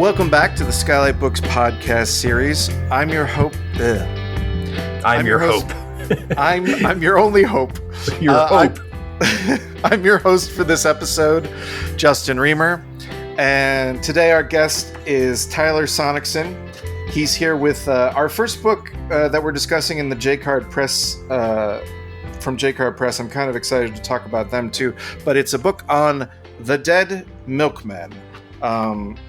Welcome back to the SKYLIT Books podcast series. I'm your hope. I'm your host. hope. I'm your only hope. Your hope. I'm your host for this episode, Justin Remer. And today our guest is Tyler Sonnichsen. He's here with our first book that we're discussing in the J-Card Press, from J-Card Press. I'm kind of excited to talk about them too. But it's a book on the dead milkmen.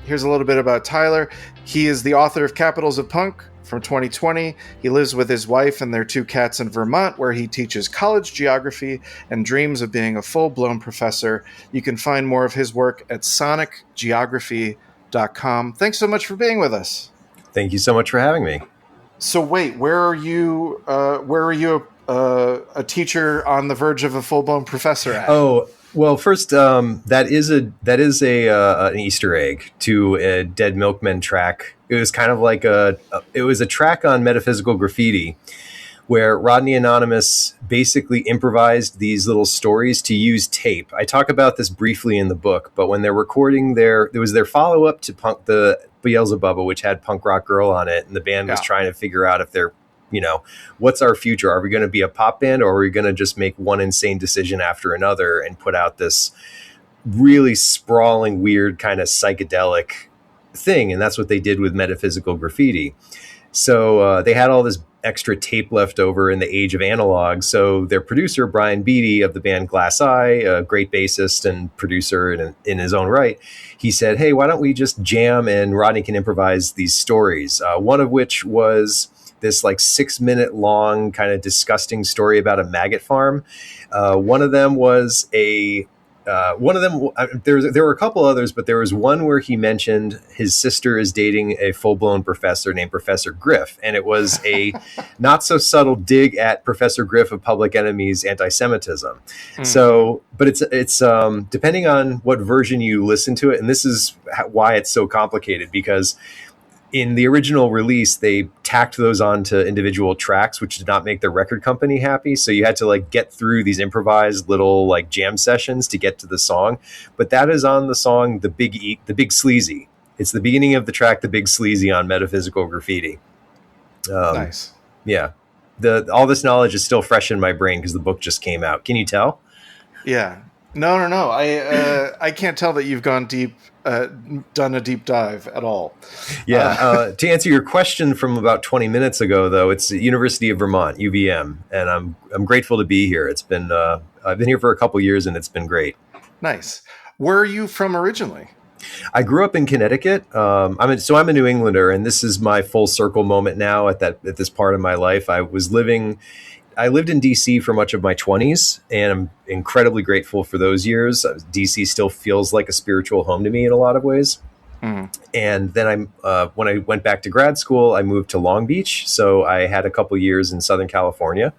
Here's a little bit about Tyler. He is the author of Capitals of Punk from 2020. He lives with his wife and their two cats in Vermont, where he teaches college geography and dreams of being a full-blown professor. You can find more of his work at sonicgeography.com. Thanks so much for being with us. Thank you so much for having me. So wait, where are you a teacher on the verge of a full-blown professor at? Oh, well, first, that is an Easter egg to a Dead Milkmen track. It was kind of like it was a track on metaphysical graffiti where Rodney Anonymous basically improvised these little stories to use tape. I talk about this briefly in the book, but when they're recording there was their follow-up to the Beelzebubba, which had Punk Rock Girl on it, and the band was trying to figure out if they're, what's our future? Are we going to be a pop band, or are we going to just make one insane decision after another and put out this really sprawling, weird kind of psychedelic thing? And that's what they did with metaphysical graffiti. So they had all this extra tape left over in the age of analog. So their producer, Brian Beattie of the band Glass Eye, a great bassist and producer in his own right, he said, hey, why don't we just jam and Rodney can improvise these stories? One of which was this like 6-minute long kind of disgusting story about a maggot farm. One of them was there were a couple others, but there was one where he mentioned his sister is dating a full-blown professor named Professor Griff. And it was a not so subtle dig at Professor Griff of Public Enemy's anti-Semitism. So, but it's depending on what version you listen to it. And this is why it's so complicated, because in the original release, they tacked those onto individual tracks, which did not make the record company happy. So you had to get through these improvised little jam sessions to get to the song. But that is on the song, The Big Sleazy. It's the beginning of the track, The Big Sleazy, on Metaphysical Graffiti. Nice. Yeah. All this knowledge is still fresh in my brain because the book just came out. Can you tell? Yeah. No. I can't tell that you've gone deep, done a deep dive at all. Yeah. To answer your question from about 20 minutes ago, though, it's the University of Vermont, UVM, and I'm grateful to be here. It's been I've been here for a couple years, and it's been great. Nice. Where are you from originally? I grew up in Connecticut. I'm a New Englander, and this is my full circle moment now at this part of my life. I lived in DC for much of my 20s, and I'm incredibly grateful for those years. DC still feels like a spiritual home to me in a lot of ways. And then when I went back to grad school, I moved to Long Beach. So I had a couple years in Southern California,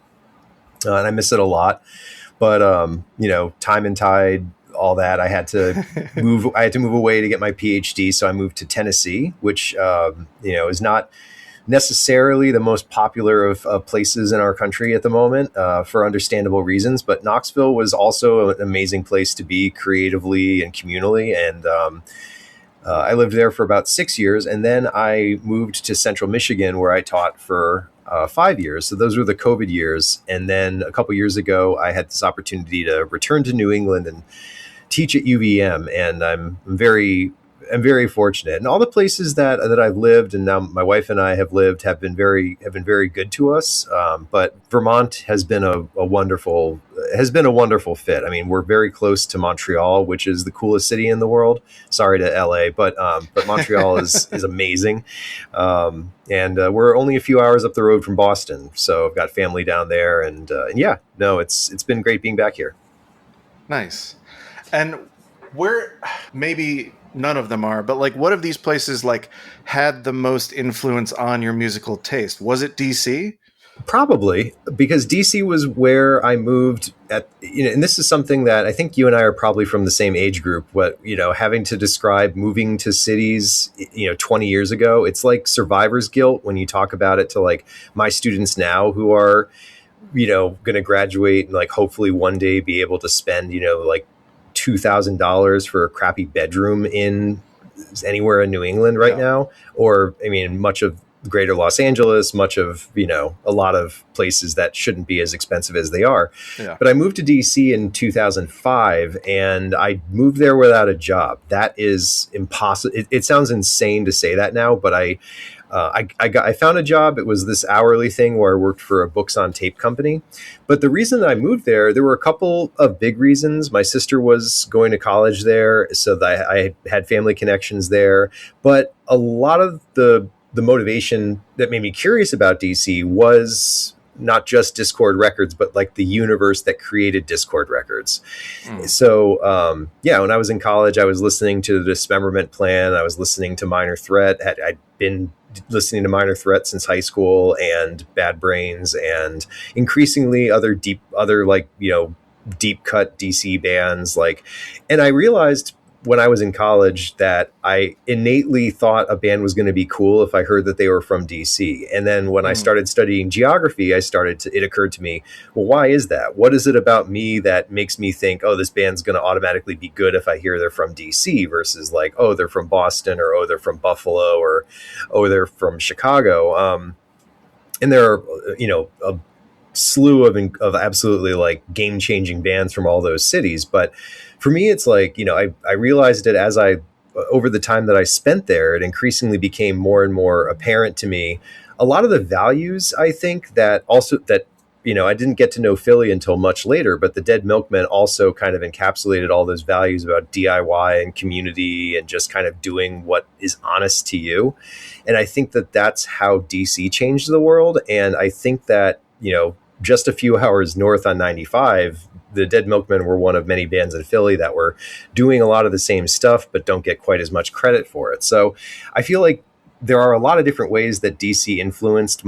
and I miss it a lot. But time and tide, all that, I had to move. I had to move away to get my PhD. So I moved to Tennessee, which is not necessarily the most popular of places in our country at the moment, for understandable reasons. But Knoxville was also an amazing place to be creatively and communally. And I lived there for about 6 years. And then I moved to Central Michigan, where I taught for 5 years. So those were the COVID years. And then a couple years ago, I had this opportunity to return to New England and teach at UVM. And I'm very fortunate, and all the places that I've lived, and now my wife and I have lived, have been very good to us. But Vermont has been a wonderful fit. I mean, we're very close to Montreal, which is the coolest city in the world. Sorry to LA, but Montreal is amazing. And we're only a few hours up the road from Boston, so I've got family down there, and it's been great being back here. Nice. And where, maybe none of them are, but what of these places had the most influence on your musical taste? Was it DC? Probably, because DC was where I moved at, and this is something that I think you and I are probably from the same age group, but, having to describe moving to cities, 20 years ago, it's like survivor's guilt when you talk about it to my students now who are, going to graduate and hopefully one day be able to spend, $2,000 for a crappy bedroom in anywhere in New England right now, or I mean, much of greater Los Angeles, much of, a lot of places that shouldn't be as expensive as they are. Yeah. But I moved to DC in 2005, and I moved there without a job. That is impossible. It sounds insane to say that now, but I found a job. It was this hourly thing where I worked for a books on tape company. But the reason that I moved there were a couple of big reasons. My sister was going to college there, so that I had family connections there. But a lot of the motivation that made me curious about DC was not just Discord Records, but like the universe that created Discord Records. So, when I was in college, I was listening to the Dismemberment Plan. I was listening to Minor Threat. I'd been listening to Minor Threat since high school, and Bad Brains, and increasingly other deep cut DC bands. And I realized when I was in college that I innately thought a band was going to be cool if I heard that they were from DC. And then when I started studying geography, it occurred to me, well, why is that? What is it about me that makes me think, oh, this band's going to automatically be good if I hear they're from DC versus like, oh, they're from Boston, or, oh, they're from Buffalo, or, oh, they're from Chicago. And there are, a slew of absolutely like game-changing bands from all those cities. But for me, it's like, I realized it over the time that I spent there, it increasingly became more and more apparent to me. A lot of the values, I think, that I didn't get to know Philly until much later, but the Dead Milkmen also kind of encapsulated all those values about DIY and community and just kind of doing what is honest to you. And I think that that's how DC changed the world. And I think that, just a few hours north on 95, the Dead Milkmen were one of many bands in Philly that were doing a lot of the same stuff, but don't get quite as much credit for it. So I feel like there are a lot of different ways that DC influenced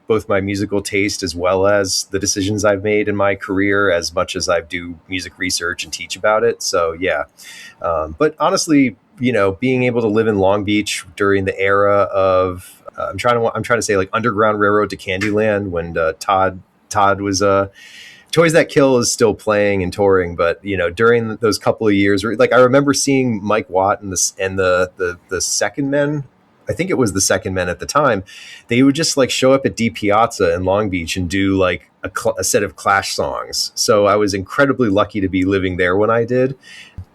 both my musical taste as well as the decisions I've made in my career, as much as I do music research and teach about it. So yeah. But honestly, being able to live in Long Beach during the era of, I'm trying to say like Underground Railroad to Candyland, when Todd was Toys That Kill is still playing and touring, but during those couple of years, like I remember seeing Mike Watt and the Second Men. I think it was the Second Men at the time. They would just like show up at D Piazza in Long Beach and do like a set of Clash songs. So I was incredibly lucky to be living there when I did.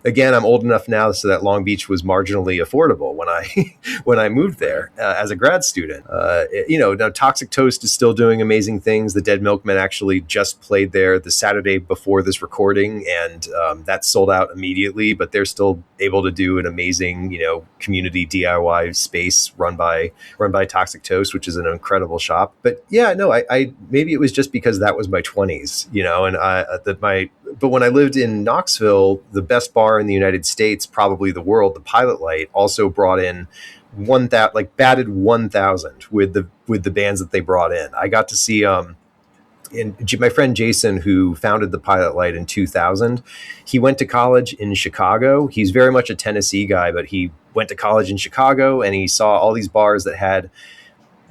Again, I'm old enough now so that Long Beach was marginally affordable when I moved there as a grad student. Now Toxic Toast is still doing amazing things. The Dead Milkmen actually just played there the Saturday before this recording, and that sold out immediately. But they're still able to do an amazing, community DIY space run by Toxic Toast, which is an incredible shop. But yeah, no, I maybe it was just because that was my 20s, But when I lived in Knoxville, the best bar in the United States, probably the world, the Pilot Light, also brought in batted 1,000 with the bands that they brought in. I got to see my friend Jason, who founded the Pilot Light in 2000. He went to college in Chicago. He's very much a Tennessee guy, but he went to college in Chicago, and he saw all these bars that had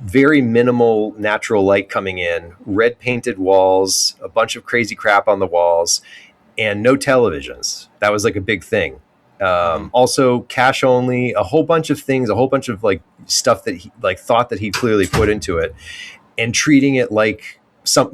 very minimal natural light coming in, red painted walls, a bunch of crazy crap on the walls, and no televisions. That was like a big thing. Also cash only, a whole bunch of things, a whole bunch of like stuff that he like thought that he clearly put into it, and treating it like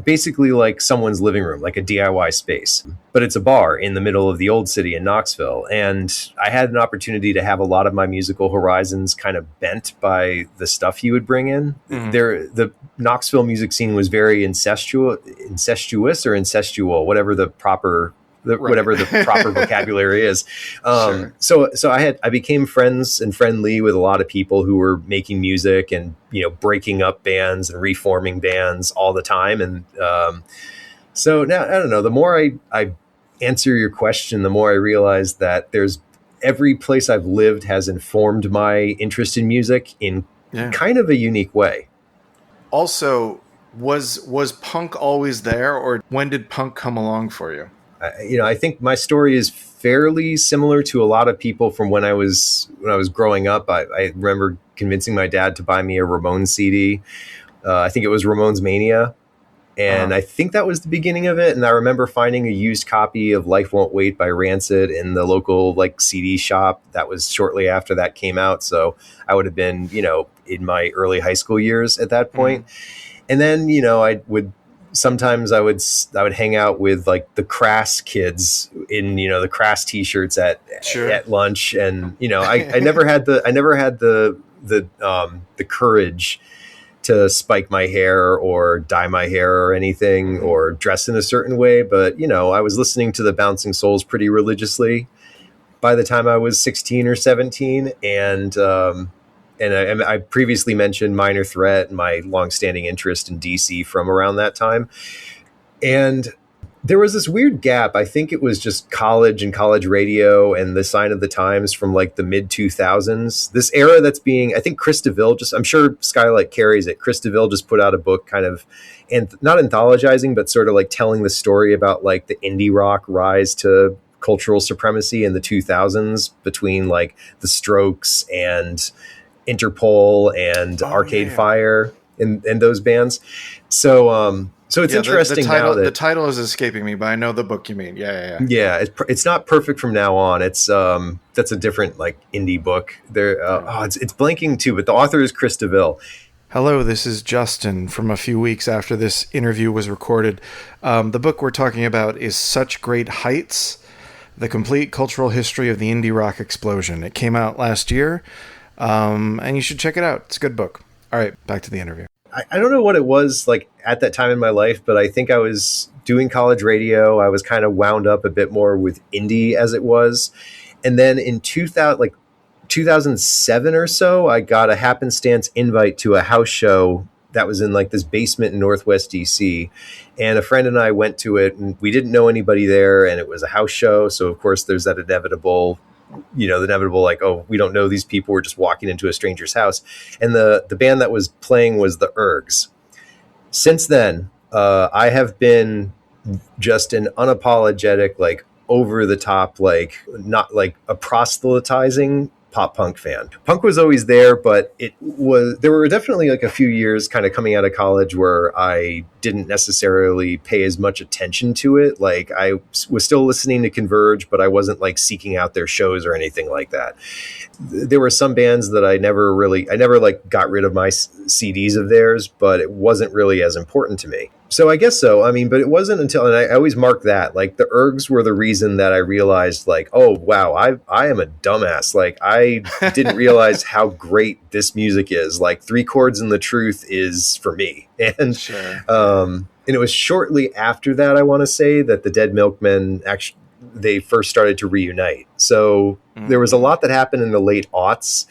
basically like someone's living room, like a DIY space. But it's a bar in the middle of the old city in Knoxville. And I had an opportunity to have a lot of my musical horizons kind of bent by the stuff he would bring in. The Knoxville music scene was very incestuous or incestual, whatever the proper vocabulary is. Sure. So I became friends and friendly with a lot of people who were making music and, breaking up bands and reforming bands all the time. And so now, I don't know, the more I answer your question, the more I realize that every place I've lived has informed my interest in music in kind of a unique way. Also, was punk always there, or when did punk come along for you? I think my story is fairly similar to a lot of people from when I was growing up. I remember convincing my dad to buy me a Ramones CD. I think it was Ramones Mania. And I think that was the beginning of it. And I remember finding a used copy of Life Won't Wait by Rancid in the local like CD shop. That was shortly after that came out. So I would have been, in my early high school years at that point. And then, sometimes I would hang out with like the Crass kids in, the Crass t-shirts at lunch. And, I never had the courage to spike my hair or dye my hair or anything or dress in a certain way. But, I was listening to the Bouncing Souls pretty religiously by the time I was 16 or 17. And I previously mentioned Minor Threat, my longstanding interest in DC from around that time. And there was this weird gap. I think it was just college and college radio and the Sign of the Times from like the mid 2000s. This era that's I think Chris DeVille I'm sure SKYLIT carries it. Chris DeVille just put out a book kind of, and not anthologizing, but sort of like telling the story about like the indie rock rise to cultural supremacy in the 2000s between like the Strokes and Interpol and Arcade Fire and those bands. So it's interesting now that the title is escaping me, but I know the book you mean. Yeah. Yeah, it's not Perfect from Now On. It's that's a different like indie book. It's blanking too, but the author is Chris DeVille. Hello, this is Justin from a few weeks after this interview was recorded. The book we're talking about is Such Great Heights: The Complete Cultural History of the Indie Rock Explosion. It came out last year, and you should check it out. It's a good book. All right, back to the interview. I don't know what it was like at that time in my life, but I think I was doing college radio. I was kind of wound up a bit more with indie as it was. And then in 2007 or so, I got a happenstance invite to a house show that was in like this basement in Northwest DC. And a friend and I went to it, and we didn't know anybody there, and it was a house show. So of course there's that inevitable like, oh, we don't know these people. We're just walking into a stranger's house. And the band that was playing was the Ergs. Since then, I have been just an unapologetic, like over the top, like not like a proselytizing pop punk fan. Punk was always there, but there were definitely like a few years kind of coming out of college where I didn't necessarily pay as much attention to it. Like I was still listening to Converge, but I wasn't like seeking out their shows or anything like that. There were some bands that I never like got rid of my CDs of theirs, but it wasn't really as important to me. So I guess so. I mean, but it wasn't until, and I always mark that, like the Ergs were the reason that I realized like, oh, wow, I am a dumbass. Like I didn't realize how great this music is. Like Three Chords and the Truth is for me. And, and it was shortly after that, I want to say, that the Dead Milkmen actually, they first started to reunite. So there was a lot that happened in the late aughts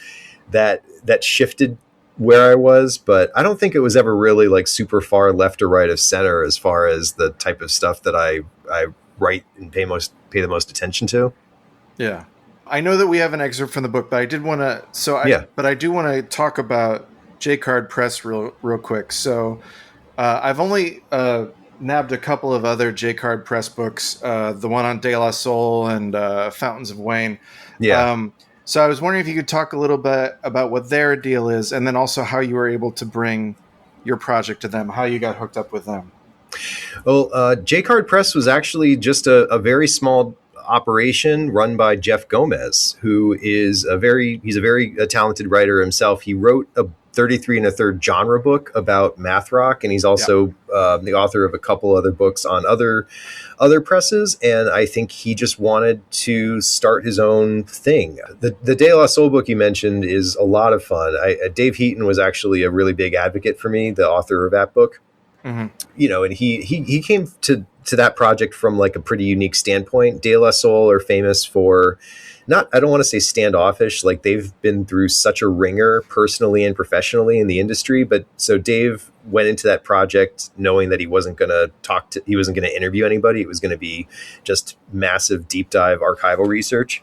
that shifted where I was, but I don't think it was ever really like super far left or right of center as far as the type of stuff that I write and pay the most attention to. Yeah. I know that we have an excerpt from the book, but I did want to, but I do want to talk about J-Card Press real quick. So I've only nabbed a couple of other J-Card Press books, the one on De La Soul and Fountains of Wayne. Yeah. So I was wondering if you could talk a little bit about what their deal is, and then also how you were able to bring your project to them, how you got hooked up with them. Well, J-Card Press was actually just a very small operation run by Jeff Gomez, who is he's a very talented writer himself. He wrote a 33 1/3 genre book about math rock, and he's also the author of a couple other books on other presses, and I think he just wanted to start his own thing. The De La Soul book you mentioned is a lot of fun. Dave Heaton was actually a really big advocate for me, the author of that book. Mm-hmm. And he came to that project from like a pretty unique standpoint. De La Soul are famous for I don't want to say standoffish, like they've been through such a ringer personally and professionally in the industry. But so Dave went into that project knowing that he wasn't going to interview anybody. It was going to be just massive deep dive archival research.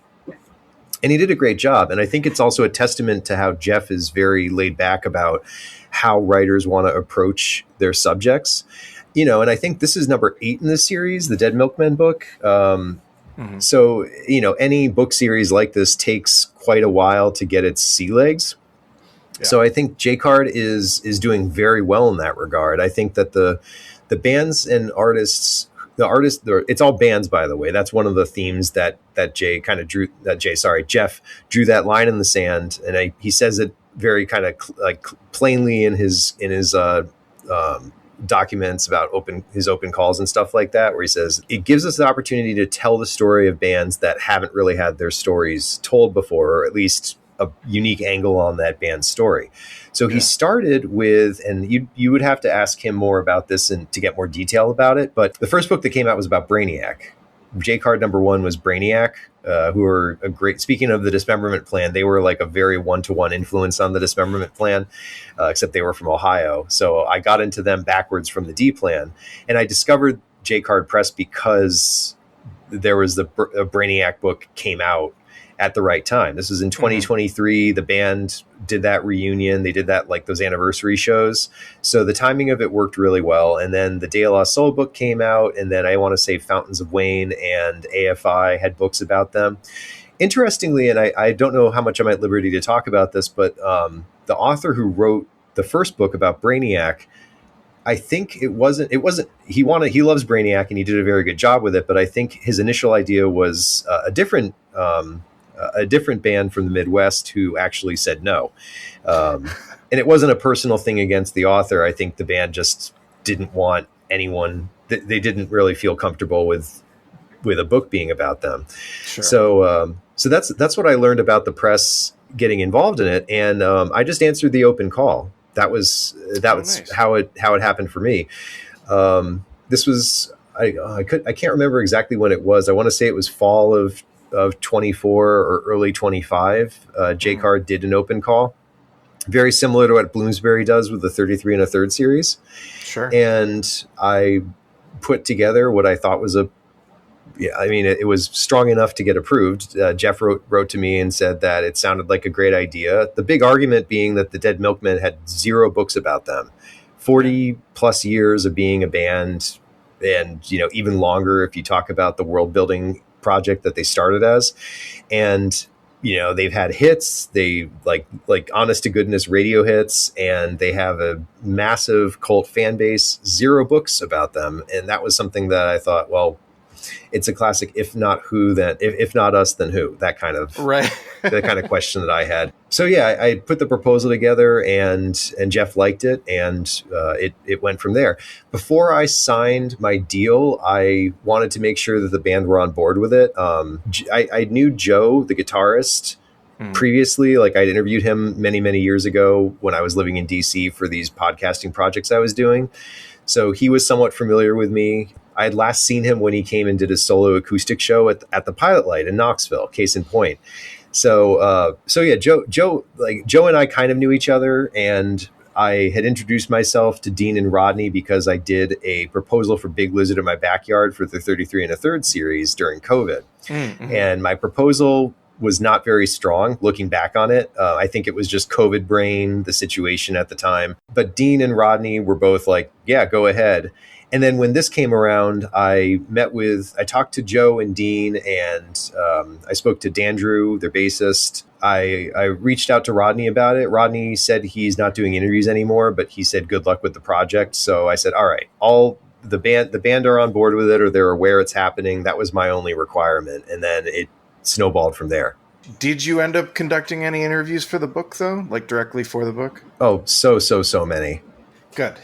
And he did a great job. And I think it's also a testament to how Jeff is very laid back about how writers want to approach their subjects. And I think this is number 8 in the series, the Dead Milkmen book. Mm-hmm. So, any book series like this takes quite a while to get its sea legs. Yeah. So I think J-Card is doing very well in that regard. I think that the the bands and artists, it's all bands, by the way. That's one of the themes that Jeff drew that line in the sand, and he says it very kind of plainly in his documents about his open calls and stuff like that, where he says it gives us the opportunity to tell the story of bands that haven't really had their stories told before, or at least a unique angle on that band's story. So he started with, and you would have to ask him more about this and to get more detail about it, but the first book that came out was about Brainiac. J-Card #1 was Brainiac, who are a great, speaking of the Dismemberment Plan, they were like a very one-to-one influence on the Dismemberment Plan, except they were from Ohio. So I got into them backwards from the D Plan. And I discovered J-Card Press because there was a Brainiac book came out at the right time. This was in 2023. The band did that reunion. They did that like those anniversary shows. So the timing of it worked really well. And then the De La Soul book came out. And then I want to say Fountains of Wayne and AFI had books about them. Interestingly, and I don't know how much I'm at liberty to talk about this, but the author who wrote the first book about Brainiac, I think he loves Brainiac and he did a very good job with it. But I think his initial idea was a different band from the Midwest who actually said no. And it wasn't a personal thing against the author. I think the band just didn't want anyone, they didn't really feel comfortable with a book being about them. Sure. So that's what I learned about the press getting involved in it. And I just answered the open call. That was nice. how it happened for me. This was, I can't remember exactly when it was. I want to say it was fall of 24 or early 25. J-Card did an open call, very similar to what Bloomsbury does with the 33 1/3 series. Sure. And I put together what I thought was it was strong enough to get approved. Jeff wrote to me and said that it sounded like a great idea. The big argument being that the Dead Milkmen had 0 books about them, 40 plus years of being a band. And, even longer if you talk about the world building project that they started as. And they've had hits, they like honest to goodness radio hits, and they have a massive cult fan base, 0 books about them. And that was something that I thought, well, it's a classic, if not who, then if not us, then who, that kind of that kind of question that I had. So I put the proposal together and Jeff liked it, and it went from there. Before I signed my deal, I wanted to make sure that the band were on board with it. I knew Joe, the guitarist, previously. Like I'd interviewed him many, many years ago when I was living in DC for these podcasting projects I was doing. So he was somewhat familiar with me. I had last seen him when he came and did his solo acoustic show at the Pilot Light in Knoxville, case in point. So Joe and I kind of knew each other, and I had introduced myself to Dean and Rodney because I did a proposal for Big Lizard in my backyard for the 33 1/3 series during COVID. Mm-hmm. And my proposal was not very strong looking back on it. I think it was just COVID brain, the situation at the time. But Dean and Rodney were both like, yeah, go ahead. And then when this came around, I talked to Joe and Dean, and I spoke to Dandrew, their bassist. I reached out to Rodney about it. Rodney said he's not doing interviews anymore, but he said good luck with the project. So I said, all right, the band are on board with it, or they're aware it's happening. That was my only requirement. And then it snowballed from there. Did you end up conducting any interviews for the book, though? Like directly for the book? Oh, so many. Good.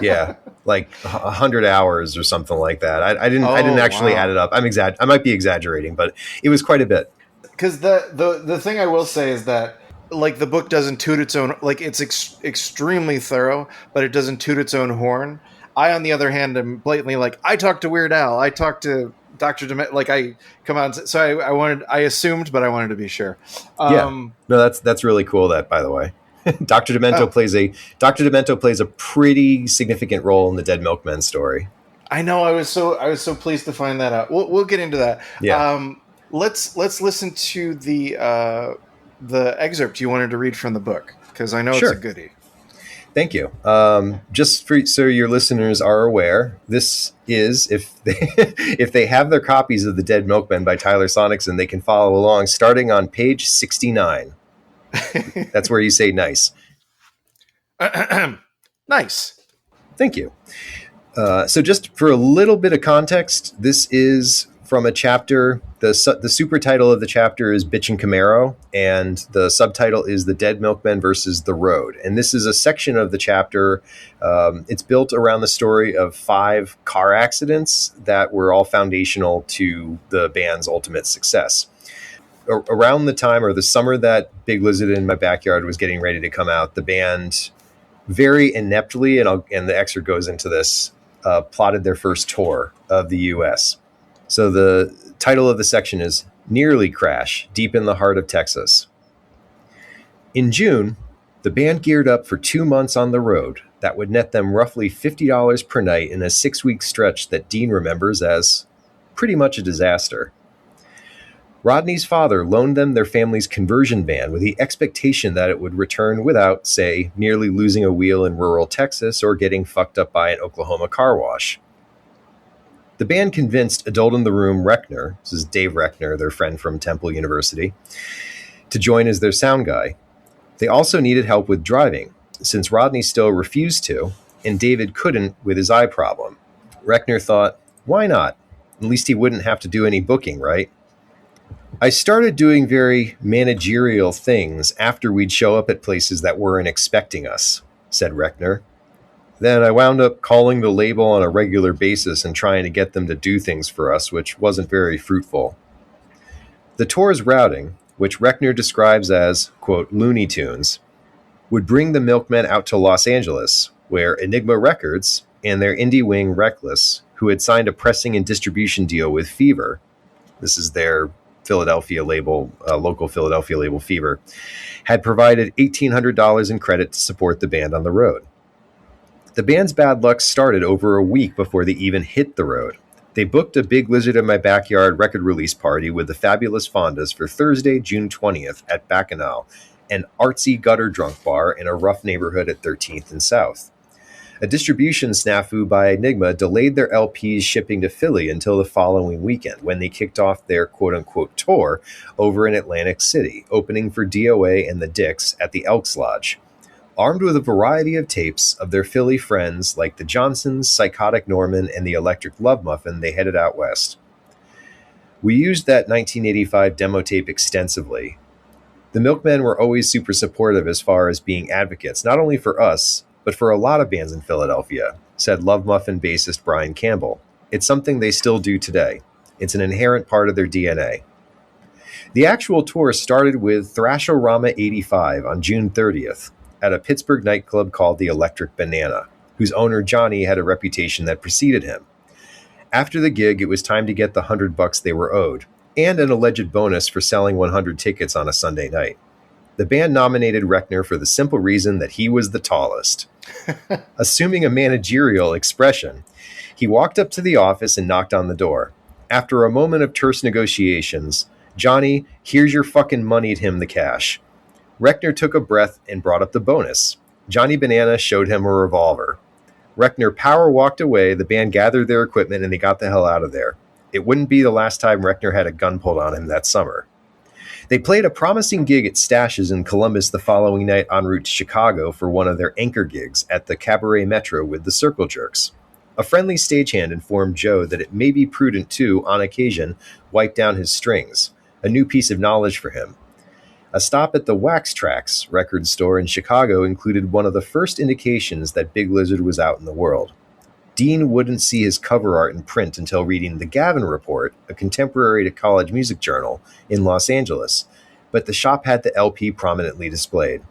Yeah, like 100 hours or something like that. I didn't actually add it up. I might be exaggerating, but it was quite a bit. Because the thing I will say is that like the book doesn't toot its own, like it's extremely thorough, but it doesn't toot its own horn. I, on the other hand, am blatantly like, I talked to Weird Al, I talked to Dr. Dement, like I come on. So I assumed, but I wanted to be sure. No, that's really cool. That, by the way. Dr. Demento plays a pretty significant role in the Dead Milkmen story. I know. I was so pleased to find that out. We'll get into that. Yeah. Let's listen to the excerpt you wanted to read from the book, because I know It's a goodie. Thank you. Just so your listeners are aware, this is, if they have their copies of The Dead Milkmen by Tyler Sonnichsen, they can follow along starting on page 69. That's where you say nice. Nice. Thank you. So just for a little bit of context, this is from a chapter. The super title of the chapter is Bitchin' Camaro, and the subtitle is The Dead Milkmen versus the Road. And this is a section of the chapter. It's built around the story of 5 car accidents that were all foundational to the band's ultimate success. Around the time or the summer that Big Lizard in My Backyard was getting ready to come out, the band very ineptly, and the excerpt goes into this, plotted their first tour of the U.S. So the title of the section is Nearly Crash, Deep in the Heart of Texas. In June, the band geared up for 2 months on the road that would net them roughly $50 per night in a 6-week stretch that Dean remembers as pretty much a disaster. Rodney's father loaned them their family's conversion van with the expectation that it would return without, say, nearly losing a wheel in rural Texas or getting fucked up by an Oklahoma car wash. The band convinced adult in the room Reckner, this is Dave Reckner, their friend from Temple University, to join as their sound guy. They also needed help with driving, since Rodney still refused to, and David couldn't with his eye problem. Reckner thought, why not? At least he wouldn't have to do any booking, right? I started doing very managerial things after we'd show up at places that weren't expecting us, said Reckner. Then I wound up calling the label on a regular basis and trying to get them to do things for us, which wasn't very fruitful. The tour's routing, which Reckner describes as, quote, Looney Tunes, would bring the Milkmen out to Los Angeles, where Enigma Records and their indie wing Reckless, who had signed a pressing and distribution deal with Fever, this is their Philadelphia label, local Philadelphia label Fever, had provided $1,800 in credit to support the band on the road. The band's bad luck started over a week before they even hit the road. They booked a Big Lizard in My Backyard record release party with the Fabulous Fondas for Thursday, June 20th at Bacchanal, an artsy gutter drunk bar in a rough neighborhood at 13th and South. A distribution snafu by Enigma delayed their LP's shipping to Philly until the following weekend, when they kicked off their quote-unquote tour over in Atlantic City, opening for DOA and the Dicks at the Elks Lodge. Armed with a variety of tapes of their Philly friends like the Johnsons, Psychotic Norman, and the Electric Love Muffin, they headed out west. We used that 1985 demo tape extensively. The Milkmen were always super supportive as far as being advocates, not only for us, but for a lot of bands in Philadelphia, said Love Muffin bassist Brian Campbell. It's something they still do today. It's an inherent part of their DNA. The actual tour started with Thrashorama 85 on June 30th at a Pittsburgh nightclub called the Electric Banana, whose owner Johnny had a reputation that preceded him. After the gig, it was time to get the $100 they were owed, and an alleged bonus for selling 100 tickets on a Sunday night. The band nominated Reckner for the simple reason that he was the tallest. Assuming a managerial expression, he walked up to the office and knocked on the door. After a moment of terse negotiations, Johnny, here's your fucking moneyed him the cash. Reckner took a breath and brought up the bonus. Johnny Banana showed him a revolver. Reckner power walked away, the band gathered their equipment, and they got the hell out of there. It wouldn't be the last time Reckner had a gun pulled on him that summer. They played a promising gig at Stash's in Columbus the following night en route to Chicago for one of their anchor gigs at the Cabaret Metro with the Circle Jerks. A friendly stagehand informed Joe that it may be prudent to, on occasion, wipe down his strings, a new piece of knowledge for him. A stop at the Wax Trax record store in Chicago included one of the first indications that Big Lizard was out in the world. Dean wouldn't see his cover art in print until reading the Gavin Report, a contemporary to college music journal, in Los Angeles, but the shop had the LP prominently displayed.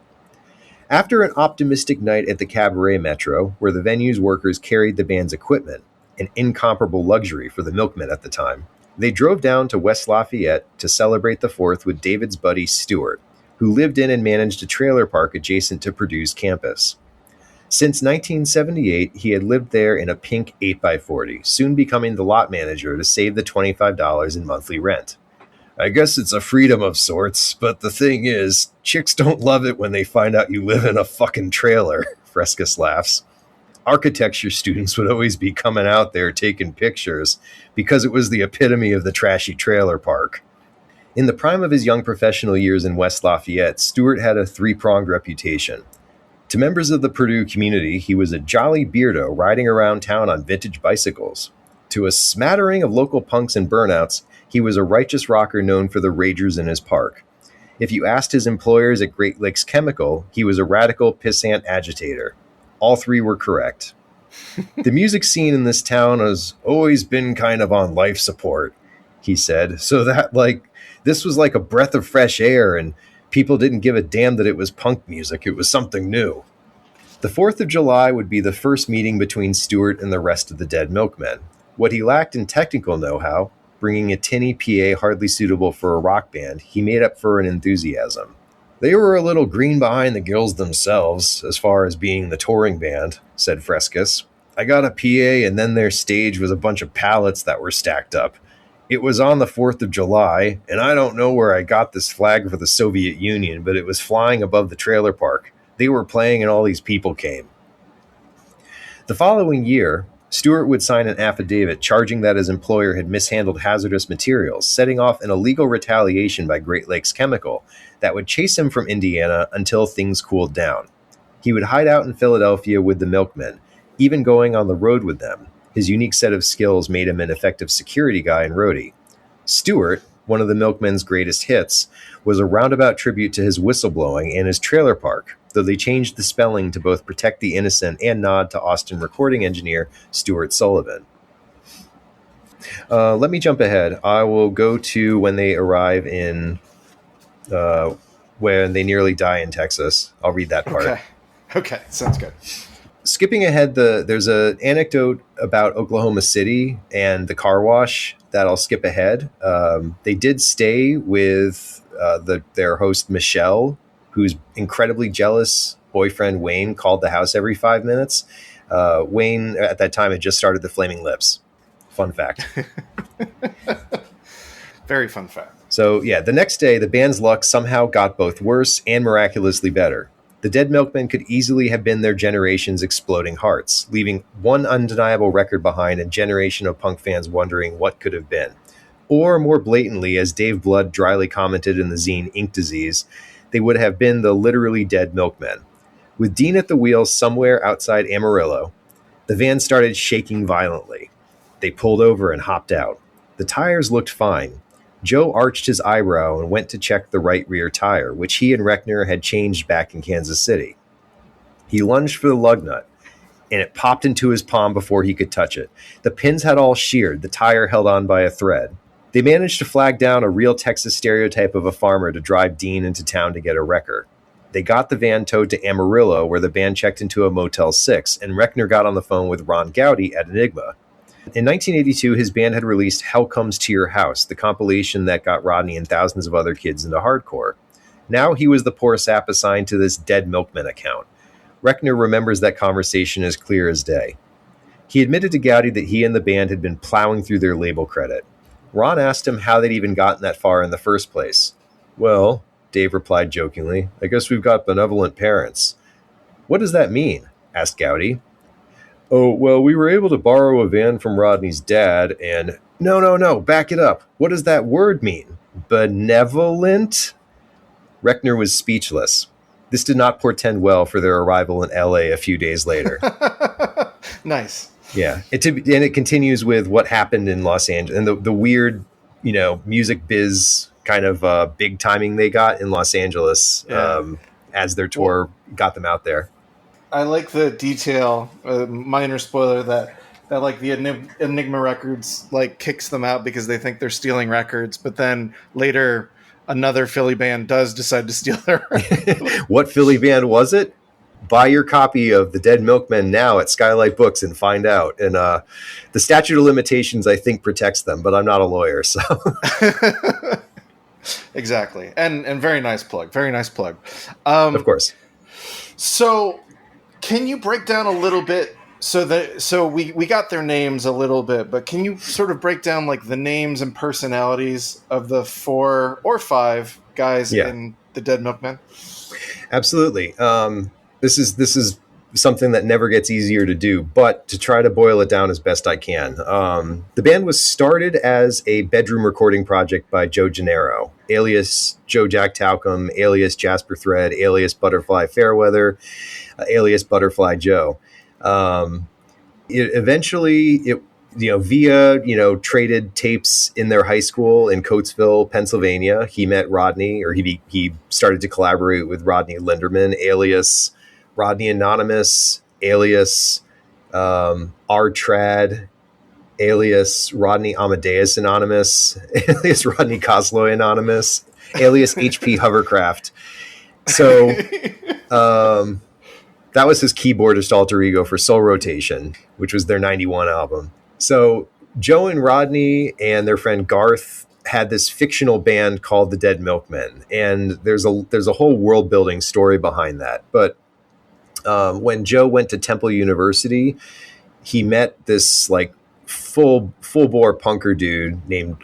After an optimistic night at the Cabaret Metro, where the venue's workers carried the band's equipment, an incomparable luxury for the Milkmen at the time, they drove down to West Lafayette to celebrate the 4th with David's buddy Stuart, who lived in and managed a trailer park adjacent to Purdue's campus. Since 1978, he had lived there in a pink 8x40, soon becoming the lot manager to save the $25 in monthly rent. I guess it's a freedom of sorts, but the thing is, chicks don't love it when they find out you live in a fucking trailer, Frescus laughs. Architecture students would always be coming out there taking pictures because it was the epitome of the trashy trailer park. In the prime of his young professional years in West Lafayette, Stewart had a 3-pronged reputation. To members of the Purdue community, he was a jolly beardo riding around town on vintage bicycles. To a smattering of local punks and burnouts, he was a righteous rocker known for the ragers in his park. If you asked his employers at Great Lakes Chemical, he was a radical pissant agitator. All three were correct. The music scene in this town has always been kind of on life support, he said, so that, this was like a breath of fresh air, and people didn't give a damn that it was punk music. It was something new. The 4th of July would be the first meeting between Stewart and the rest of the Dead Milkmen. What he lacked in technical know-how, bringing a tinny PA hardly suitable for a rock band, he made up for in enthusiasm. They were a little green behind the gills themselves, as far as being the touring band, said Frescus. I got a PA, and then their stage was a bunch of pallets that were stacked up. It was on the 4th of July, and I don't know where I got this flag for the Soviet Union, but it was flying above the trailer park. They were playing and all these people came. The following year, Stewart would sign an affidavit charging that his employer had mishandled hazardous materials, setting off an illegal retaliation by Great Lakes Chemical that would chase him from Indiana until things cooled down. He would hide out in Philadelphia with the Milkmen, even going on the road with them. His unique set of skills made him an effective security guy and roadie. Stewart, one of the Milkmen's greatest hits, was a roundabout tribute to his whistleblowing and his trailer park, though they changed the spelling to both protect the innocent and nod to Austin recording engineer Stuart Sullivan. Let me jump ahead. I will go to when they arrive in, when they nearly die in Texas. I'll read that part. Okay, sounds good. Skipping ahead, there's an anecdote about Oklahoma City and the car wash that I'll skip ahead. They did stay with their host, Michelle, whose incredibly jealous boyfriend, Wayne, called the house every 5 minutes. Wayne, at that time, had just started the Flaming Lips. Fun fact. Very fun fact. So, yeah, the next day, the band's luck somehow got both worse and miraculously better. The Dead Milkmen could easily have been their generation's exploding hearts, leaving one undeniable record behind, a generation of punk fans wondering what could have been. Or, more blatantly, as Dave Blood dryly commented in the zine Ink Disease, they would have been the literally Dead Milkmen. With Dean at the wheel somewhere outside Amarillo, the van started shaking violently. They pulled over and hopped out. The tires looked fine. Joe arched his eyebrow and went to check the right rear tire, which he and Reckner had changed back in Kansas City. He lunged for the lug nut, and it popped into his palm before he could touch it. The pins had all sheared, the tire held on by a thread. They managed to flag down a real Texas stereotype of a farmer to drive Dean into town to get a wrecker. They got the van towed to Amarillo, where the band checked into a Motel 6, and Reckner got on the phone with Ron Gowdy at Enigma. In 1982, his band had released Hell Comes to Your House, the compilation that got Rodney and thousands of other kids into hardcore. Now he was the poor sap assigned to this Dead Milkmen account. Reckner remembers that conversation as clear as day. He admitted to Gowdy that he and the band had been plowing through their label credit. Ron asked him how they'd even gotten that far in the first place. Well, Dave replied jokingly, I guess we've got benevolent parents. What does that mean? Asked Gowdy. Oh, well, we were able to borrow a van from Rodney's dad and... No, back it up. What does that word mean? Benevolent? Reckner was speechless. This did not portend well for their arrival in L.A. a few days later. Nice. Yeah. And it continues with what happened in Los Angeles and the weird, music biz kind of big timing they got in Los Angeles as their tour got them out there. I like the detail, minor spoiler, that like the Enigma Records like kicks them out because they think they're stealing records, but then later another Philly band does decide to steal their records. What Philly band was it? Buy your copy of The Dead Milkmen now at SKYLIT Books and find out. And the statute of limitations, I think, protects them, but I'm not a lawyer, so... Exactly. And very nice plug. Very nice plug. Of course. So... Can you break down a little bit? So we got their names a little bit, but can you sort of break down like the names and personalities of the 4 or 5 guys in the Dead Milkmen? Absolutely. This is something that never gets easier to do, but to try to boil it down as best I can. The band was started as a bedroom recording project by Joe Gennaro, alias Joe Jack Talcum, alias Jasper Thread, alias Butterfly Fairweather, alias Butterfly Joe. Eventually, via traded tapes in their high school in Coatesville, Pennsylvania, he met Rodney, or he started to collaborate with Rodney Linderman, alias Rodney Anonymous, alias R. Trad, alias Rodney Amadeus Anonymous, alias Rodney Cosloy Anonymous, alias HP Hovercraft. So that was his keyboardist alter ego for Soul Rotation, which was their 91 album. So Joe and Rodney and their friend Garth had this fictional band called the Dead Milkmen, and there's a whole world building story behind that. But when Joe went to Temple University, he met this like full bore punker dude named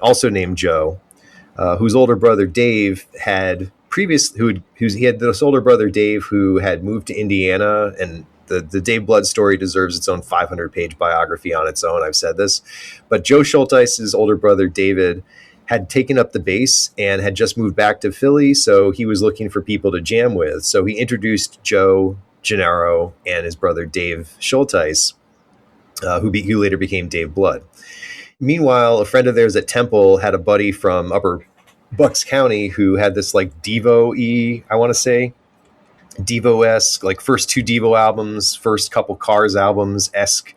Joe, whose older brother Dave had previously he had this older brother Dave who had moved to Indiana, and the Dave Blood story deserves its own 500-page biography on its own. I've said this, but Joe Schulteis's older brother David had taken up the bass and had just moved back to Philly, so he was looking for people to jam with. So he introduced Joe Gennaro and his brother Dave Schulteis, who later became Dave Blood. Meanwhile, a friend of theirs at Temple had a buddy from Upper Bucks County who had this like Devo-y, I want to say, Devo-esque, like first two Devo albums, first couple Cars albums-esque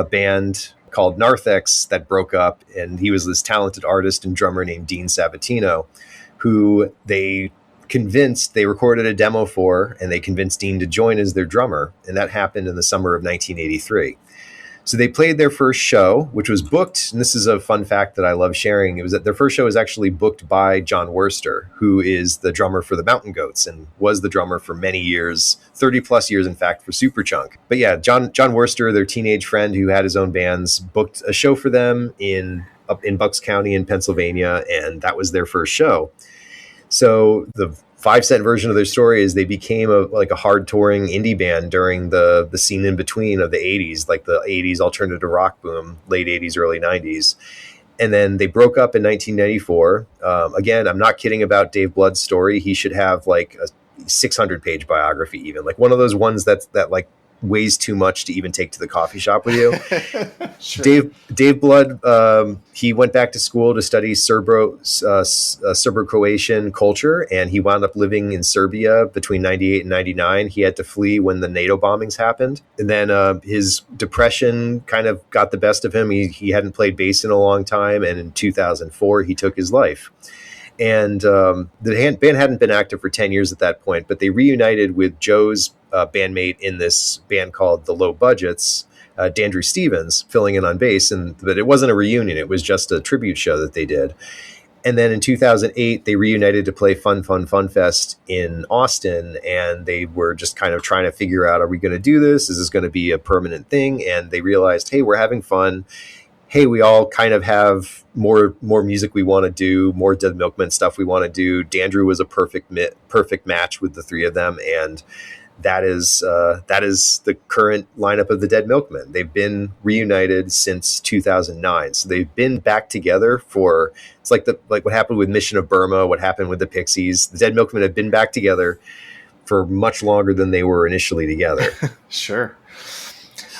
band called Narthex that broke up. And he was this talented artist and drummer named Dean Sabatino, who they recorded a demo for, and they convinced Dean to join as their drummer. And that happened in the summer of 1983. So they played their first show, which was booked. And this is a fun fact that I love sharing. It was that their first show was actually booked by John Worster, who is the drummer for the Mountain Goats and was the drummer for many years, 30 plus years, in fact, for Superchunk. But yeah, John Worster, their teenage friend who had his own bands, booked a show for them up in Bucks County in Pennsylvania. And that was their first show. So the 5-cent version of their story is they became a hard touring indie band during the scene in between of the 80s, like the 80s alternative rock boom, late 80s, early 90s. And then they broke up in 1994. Again, I'm not kidding about Dave Blood's story. He should have like a 600-page biography, even like one of those ones that like weighs too much to even take to the coffee shop with you. Sure. Dave Blood, he went back to school to study Serbo-Croatian culture, and he wound up living in Serbia between 98 and 99. He had to flee when the NATO bombings happened. And then his depression kind of got the best of him. He hadn't played bass in a long time, and in 2004, he took his life. And the band hadn't been active for 10 years at that point, but they reunited with Joe's bandmate in this band called The Low Budgets, Dandrew Stevens, filling in on bass. But it wasn't a reunion. It was just a tribute show that they did. And then in 2008, they reunited to play Fun Fest in Austin. And they were just kind of trying to figure out, are we going to do this? Is this going to be a permanent thing? And they realized, hey, we're having fun. Hey, we all kind of have more music we want to do, more Dead Milkmen stuff we want to do. Dandrew was a perfect match with the three of them, and that is the current lineup of the Dead Milkmen. They've been reunited since 2009, so they've been back together for it's like what happened with Mission of Burma, what happened with the Pixies. The Dead Milkmen have been back together for much longer than they were initially together. Sure.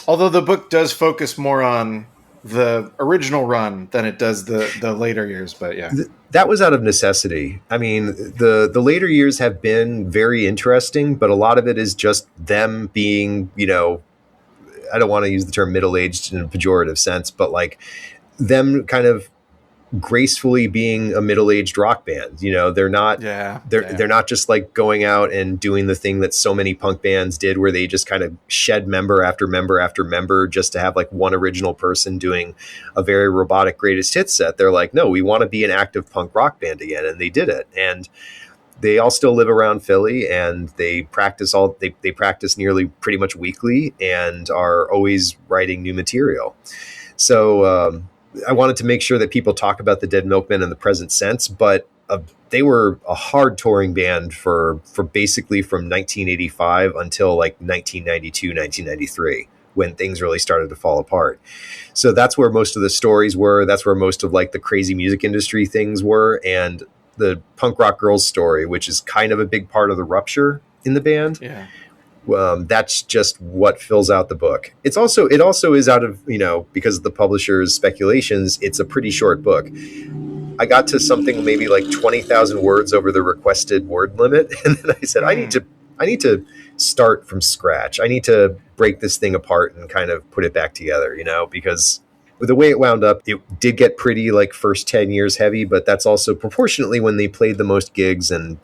Although the book does focus more on the original run than it does the later years, but yeah. That was out of necessity. I mean, the later years have been very interesting, but a lot of it is just them being, I don't want to use the term middle-aged in a pejorative sense, but like them kind of gracefully being a middle-aged rock band. They're not they're not just like going out and doing the thing that so many punk bands did, where they just kind of shed member after member after member just to have like one original person doing a very robotic greatest hits set. They're like, no, we want to be an active punk rock band again, and they did it. And they all still live around Philly, and they practice they practice nearly pretty much weekly and are always writing new material. So I wanted to make sure that people talk about the Dead Milkmen in the present sense, but they were a hard touring band for basically from 1985 until like 1992, 1993, when things really started to fall apart. So that's where most of the stories were. That's where most of like the crazy music industry things were. And the punk rock girls story, which is kind of a big part of the rupture in the band. Yeah. That's just what fills out the book. It also is out of, because of the publisher's speculations, it's a pretty short book. I got to something maybe like 20,000 words over the requested word limit. And then I said, I need to start from scratch. I need to break this thing apart and kind of put it back together, because with the way it wound up, it did get pretty like first 10 years heavy, but that's also proportionately when they played the most gigs and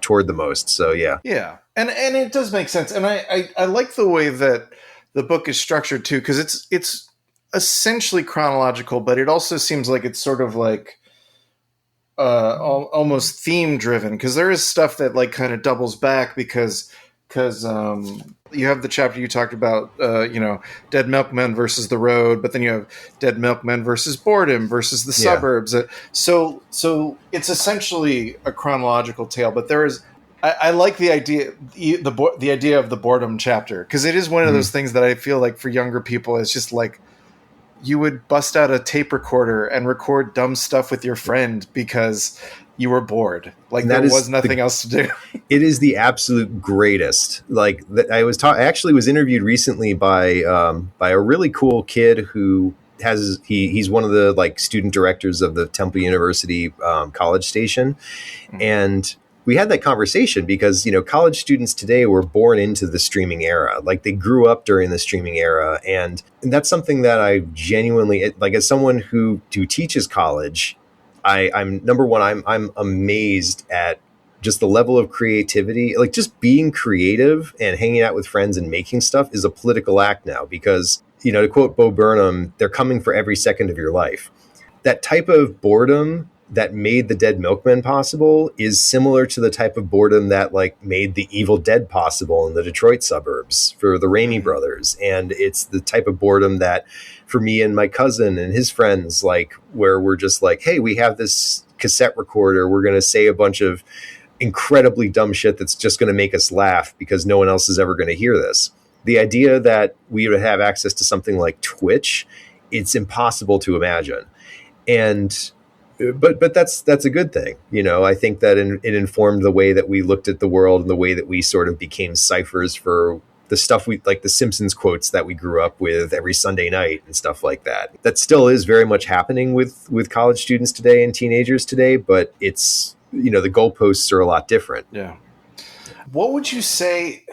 toured the most. So yeah. Yeah. And it does make sense. And I like the way that the book is structured too, because it's essentially chronological, but it also seems like it's sort of like almost theme driven, because there is stuff that like kind of doubles back because you have the chapter you talked about, Dead Milkmen versus the Road, but then you have Dead Milkmen versus Boredom versus the Suburbs. So it's essentially a chronological tale, but there is, I like the idea, the idea of the Boredom chapter, because it is one of those things that I feel like for younger people, it's just like you would bust out a tape recorder and record dumb stuff with your friend because you were bored. Like there was nothing else to do. It is the absolute greatest. Like I actually was interviewed recently by a really cool kid who he's one of the like student directors of the Temple University college station. And we had that conversation because, college students today were born into the streaming era. Like they grew up during the streaming era. And that's something that I genuinely, like as someone who teaches college, I'm number one, I'm amazed at just the level of creativity. Like just being creative and hanging out with friends and making stuff is a political act now because, to quote Bo Burnham, they're coming for every second of your life. That type of boredom that made the Dead Milkmen possible is similar to the type of boredom that like made the Evil Dead possible in the Detroit suburbs for the Raimi brothers. And it's the type of boredom that for me and my cousin and his friends, like where we're just like, hey, we have this cassette recorder. We're going to say a bunch of incredibly dumb shit that's just going to make us laugh because no one else is ever going to hear this. The idea that we would have access to something like Twitch, it's impossible to imagine. But that's a good thing. I think that it informed the way that we looked at the world and the way that we sort of became ciphers for the stuff we like, the Simpsons quotes that we grew up with every Sunday night and stuff like that. That still is very much happening with college students today and teenagers today, but it's, the goalposts are a lot different. Yeah. What would you say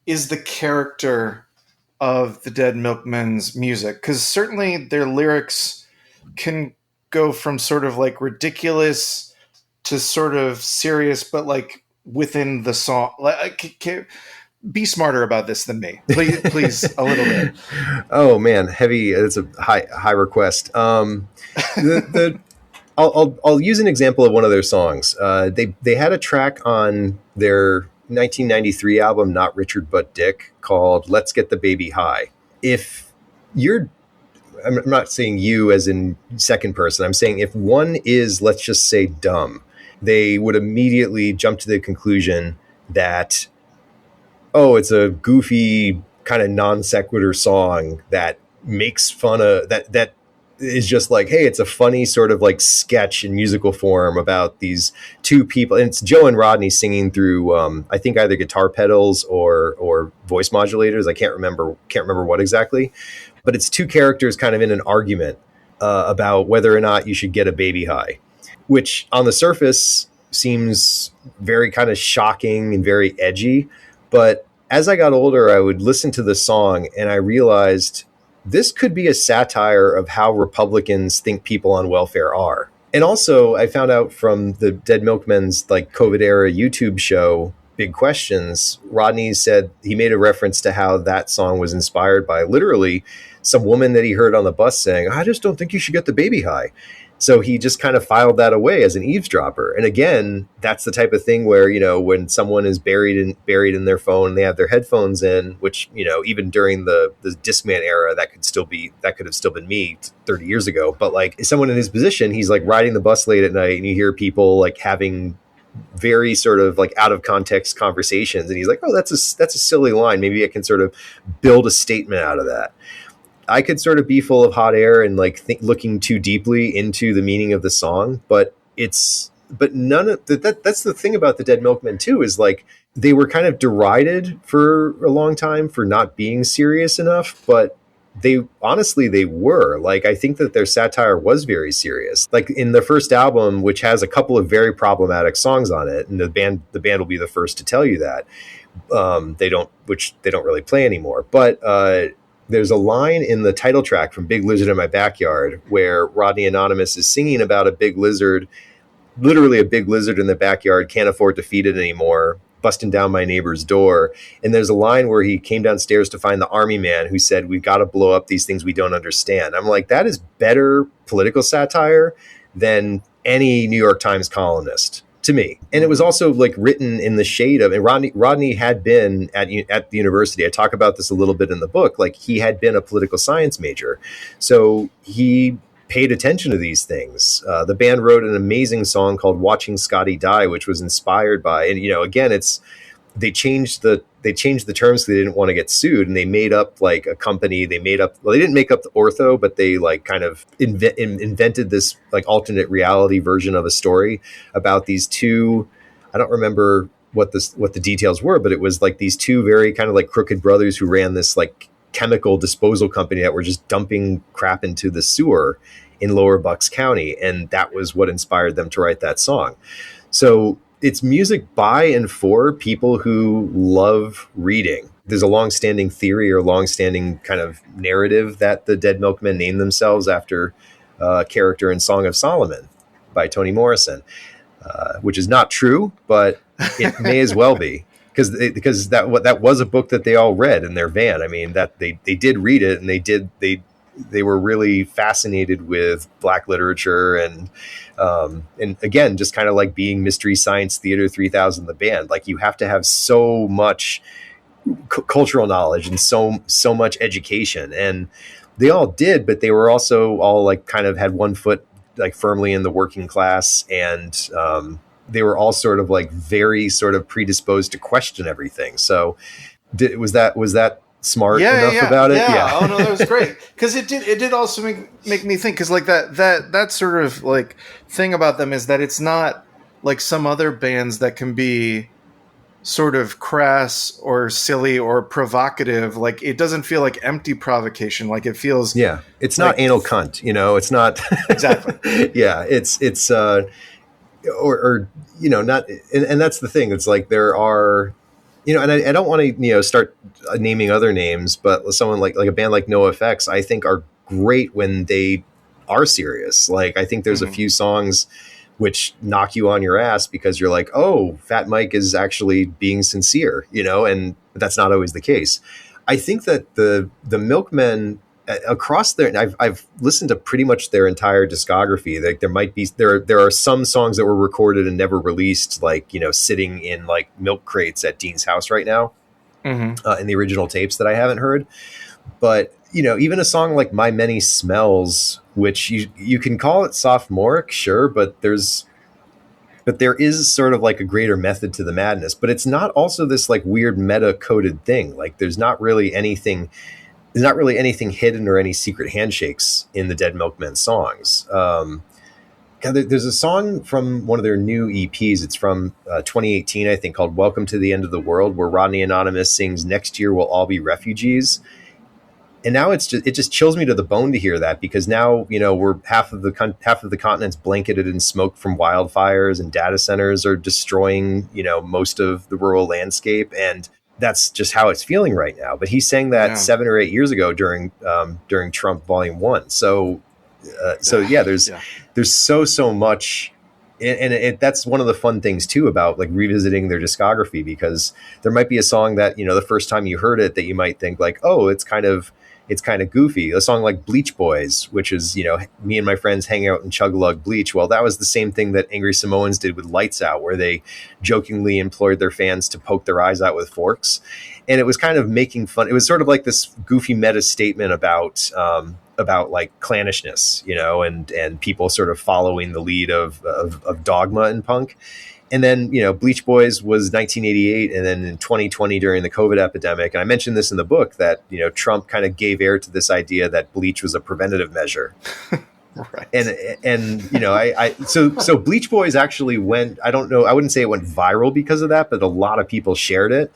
is the character of the Dead Milkmen's music? Because certainly their lyrics can go from sort of like ridiculous to sort of serious, but like within the song. Like, be smarter about this than me, please, a little bit. Oh man, heavy. It's a high request. I'll use an example of one of their songs. They had a track on their 1993 album, Not Richard But Dick, called "Let's Get the Baby High." I'm not saying you as in second person. I'm saying if one is, let's just say, dumb, they would immediately jump to the conclusion that, oh, it's a goofy kind of non sequitur song that makes fun of that is just like, hey, it's a funny sort of like sketch in musical form about these two people. And it's Joe and Rodney singing through, I think either guitar pedals or voice modulators. I can't remember what exactly. But it's two characters kind of in an argument about whether or not you should get a baby high, which on the surface seems very kind of shocking and very edgy. But as I got older, I would listen to the song and I realized this could be a satire of how Republicans think people on welfare are. And also I found out from the Dead Milkmen's like COVID era YouTube show, Big Questions, Rodney said he made a reference to how that song was inspired by literally some woman that he heard on the bus saying, I just don't think you should get the baby high. So he just kind of filed that away as an eavesdropper. And again, that's the type of thing where, when someone is buried in their phone, they have their headphones in, which, even during the Discman era, that could have still been me 30 years ago. But like someone in his position, he's like riding the bus late at night and you hear people like having very sort of like out of context conversations. And he's like, oh, that's a silly line. Maybe I can sort of build a statement out of that. I could sort of be full of hot air and like looking too deeply into the meaning of the song, but none of that. That's the thing about the Dead Milkmen too, is like they were kind of derided for a long time for not being serious enough, but they were. Like, I think that their satire was very serious. Like in the first album, which has a couple of very problematic songs on it, and the band will be the first to tell you that. They don't really play anymore, but there's a line in the title track from Big Lizard in My Backyard where Rodney Anonymous is singing about a big lizard, literally a big lizard in the backyard, can't afford to feed it anymore, busting down my neighbor's door. And there's a line where he came downstairs to find the army man who said, we've got to blow up these things we don't understand. I'm like, that is better political satire than any New York Times columnist, to me. And it was also like written in the shade of, and Rodney had been at the university. I talk about this a little bit in the book. Like, he had been a political science major. So he paid attention to these things. The band wrote an amazing song called Watching Scotty Die, which was inspired by, and again, they changed the terms so they didn't want to get sued, and they made up like a company. They didn't make up the Ortho, but they like kind of invented this like alternate reality version of a story about these two. I don't remember what the details were, but it was like these two very kind of like crooked brothers who ran this like chemical disposal company that were just dumping crap into the sewer in Lower Bucks County, and that was what inspired them to write that song. So it's music by and for people who love reading. There's a long-standing theory or long-standing kind of narrative that the Dead Milkmen named themselves after a character in Song of Solomon by Toni Morrison, which is not true, but it may as well be, because that was a book that they all read in their van. I mean, that they did read it, and they were really fascinated with Black literature and again, just kind of like being Mystery Science Theater 3000, the band. Like, you have to have so much cultural knowledge and so much education, and they all did, but they were also all like kind of had one foot like firmly in the working class, and they were all sort of like very sort of predisposed to question everything. So was that smart enough about it? Yeah. Oh no, that was great, because it did also make me think, because like that sort of like thing about them is that it's not like some other bands that can be sort of crass or silly or provocative. Like, it doesn't feel like empty provocation. Like, it feels it's like, not anal cunt, it's not exactly. Yeah, it's or not, and that's the thing. It's like there are, and I don't want to, start naming other names, but someone like a band like NoFX, I think are great when they are serious. Like, I think there's a few songs which knock you on your ass because you're like, oh, Fat Mike is actually being sincere, and that's not always the case. I think that the Milkmen across their, I've listened to pretty much their entire discography. Like, there are some songs that were recorded and never released, like, sitting in like milk crates at Dean's house right now, in the original tapes that I haven't heard. But even a song like My Many Smells, which you can call it sophomoric, sure, but there is sort of like a greater method to the madness. But it's not also this like weird meta coded thing. Like, there's not really anything hidden or any secret handshakes in the Dead Milkmen songs. There's a song from one of their new EPs. It's from 2018, I think, called Welcome to the End of the World, where Rodney Anonymous sings Next Year We'll All Be Refugees. And now it just chills me to the bone to hear that, because now, we're half of the continent's blanketed in smoke from wildfires, and data centers are destroying, most of the rural landscape. And that's just how it's feeling right now. But he sang that 7 or 8 years ago during Trump Volume 1. So there's so much. And that's one of the fun things too about like revisiting their discography, because there might be a song that, the first time you heard it, that you might think like, oh, it's kind of, it's kind of goofy. A song like Bleach Boys, which is, me and my friends hang out and chug lug bleach. Well, that was the same thing that Angry Samoans did with Lights Out, where they jokingly implored their fans to poke their eyes out with forks. And it was kind of making fun. It was sort of like this goofy meta statement about like clannishness, and people sort of following the lead of dogma and punk. And then, Bleach Boys was 1988. And then in 2020, during the COVID epidemic, and I mentioned this in the book, that, Trump kind of gave air to this idea that bleach was a preventative measure. Right. So Bleach Boys actually went, I don't know, I wouldn't say it went viral because of that, but a lot of people shared it,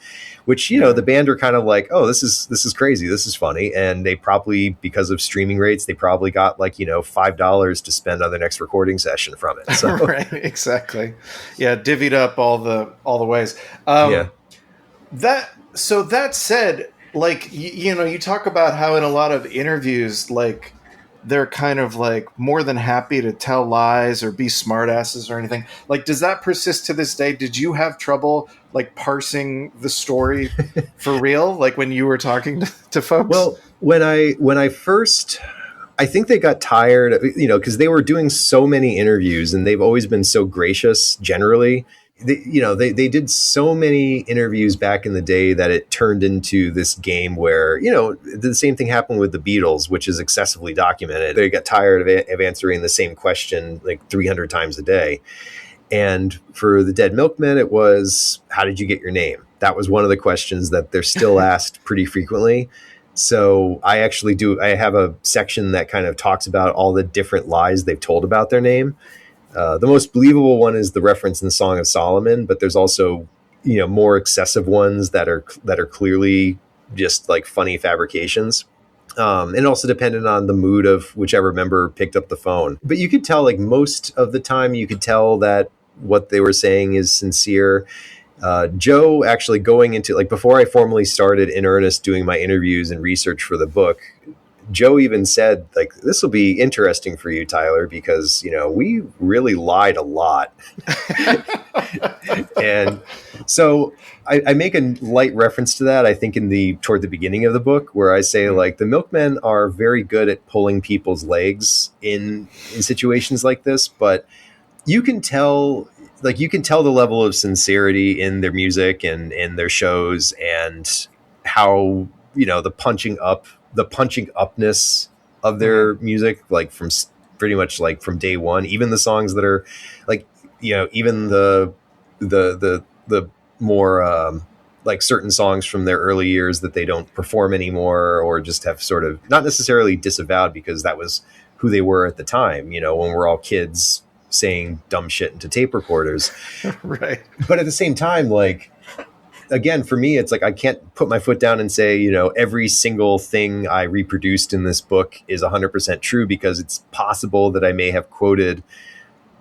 which, the band are kind of like, oh, this is crazy. This is funny. And they probably, because of streaming rates, they probably got like, $5 to spend on their next recording session from it. So. Right. Exactly. Yeah. Divvied up all the ways. That said, like, you talk about how in a lot of interviews, like, they're kind of like more than happy to tell lies or be smartasses or anything. Like, does that persist to this day? Did you have trouble like parsing the story for real? Like when you were talking to folks? Well, when I first, I think they got tired, because they were doing so many interviews and they've always been so gracious generally. They did so many interviews back in the day that it turned into this game where, the same thing happened with the Beatles, which is excessively documented. They got tired of answering the same question like 300 times a day. And for the Dead Milkmen, it was, how did you get your name? That was one of the questions that they're still asked pretty frequently. So I have a section that kind of talks about all the different lies they've told about their name. The most believable one is the reference in the Song of Solomon, but there's also, more excessive ones that are clearly just like funny fabrications. And also depended on the mood of whichever member picked up the phone. But you could tell, like, most of the time you could tell that what they were saying is sincere. Joe actually going into, like, before I formally started in earnest doing my interviews and research for the book, Joe even said, like, this will be interesting for you, Tyler, because, we really lied a lot. And so I make a light reference to that, I think, toward the beginning of the book, where I say, like, the Milkmen are very good at pulling people's legs in situations like this, but you can tell the level of sincerity in their music and in their shows, and how, the punching upness of their music, like from pretty much like from day one, even the songs that are like, even the more like certain songs from their early years that they don't perform anymore, or just have sort of not necessarily disavowed because that was who they were at the time, when we're all kids saying dumb shit into tape recorders. Right. But at the same time, like, again, for me, it's like, I can't put my foot down and say, every single thing I reproduced in this book is 100% true, because it's possible that I may have quoted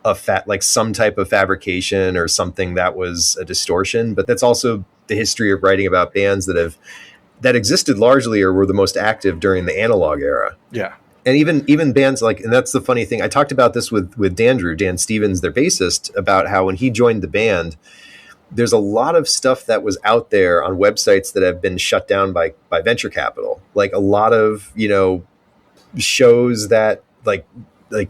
like some type of fabrication or something that was a distortion. But that's also the history of writing about bands that existed largely or were the most active during the analog era. Yeah. And even bands like, and that's the funny thing, I talked about this with Dan Stevens, their bassist, about how when he joined the band, there's a lot of stuff that was out there on websites that have been shut down by venture capital. Like a lot of, shows that like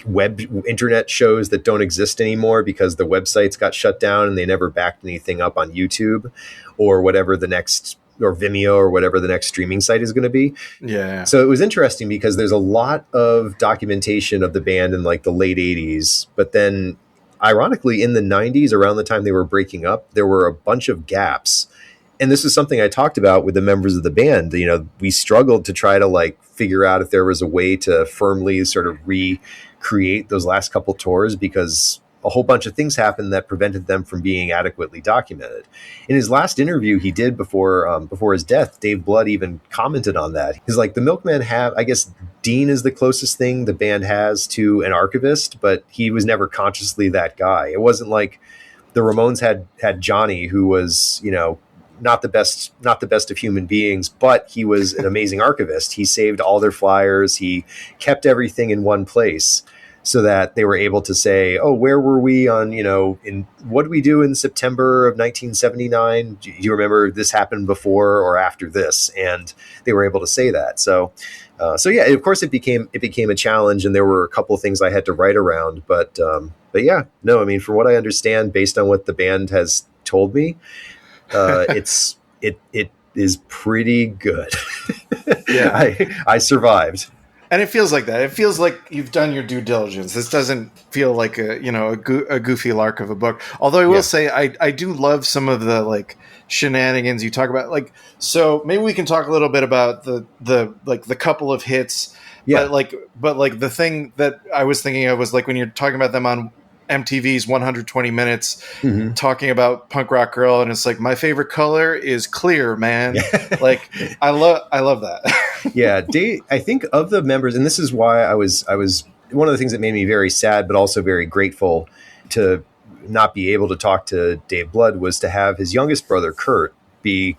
web internet shows that don't exist anymore because the websites got shut down and they never backed anything up on YouTube or whatever the next, or Vimeo or whatever the next streaming site is going to be. Yeah. So it was interesting because there's a lot of documentation of the band in like the late 80s, but then ironically in the 90s, around the time they were breaking up, there were a bunch of gaps. And this is something I talked about with the members of the band. We struggled to try to like figure out if there was a way to firmly sort of recreate those last couple tours, because a whole bunch of things happened that prevented them from being adequately documented. In his last interview he did before his death, Dave Blood even commented on that. He's like, the Milkmen have, I guess Dean is the closest thing the band has to an archivist, but he was never consciously that guy. It wasn't like the Ramones had Johnny, who was, not the best of human beings, but he was an amazing archivist. He saved all their flyers. He kept everything in one place. so that they were able to say, oh, where were we on, in what did we do in September of 1979? Do you remember this happened before or after this? And they were able to say that. So yeah, of course it became a challenge, and there were a couple of things I had to write around, but yeah, no, I mean, from what I understand, based on what the band has told me, it is pretty good. Yeah. I survived. And it feels like that. It feels like you've done your due diligence. This doesn't feel like a goofy lark of a book. Although I will say I do love some of the like shenanigans you talk about. Like, so maybe we can talk a little bit about the couple of hits. Yeah. But the thing that I was thinking of was like when you're talking about them on MTV's 120 Minutes, talking about Punk Rock Girl, and it's like, my favorite color is clear, man. Like, I love that. Yeah, Dave, I think of the members, and this is why I was one of the things that made me very sad, but also very grateful to not be able to talk to Dave Blood, was to have his youngest brother, Kurt, be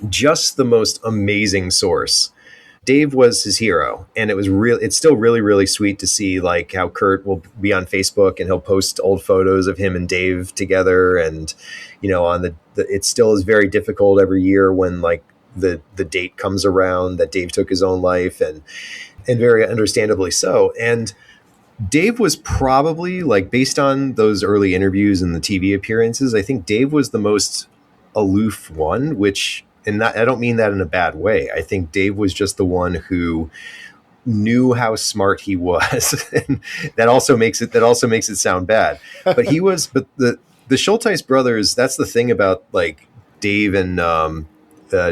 just the most amazing source. Dave was his hero, and it's still really, really sweet to see like how Kurt will be on Facebook and he'll post old photos of him and Dave together. And, on it still is very difficult every year when like the date comes around that Dave took his own life, and very understandably so. And Dave was probably, like, based on those early interviews and the TV appearances, I think Dave was the most aloof one, and I don't mean that in a bad way. I think Dave was just the one who knew how smart he was. And that also makes it sound bad. But the Schulteis brothers, that's the thing about like Dave and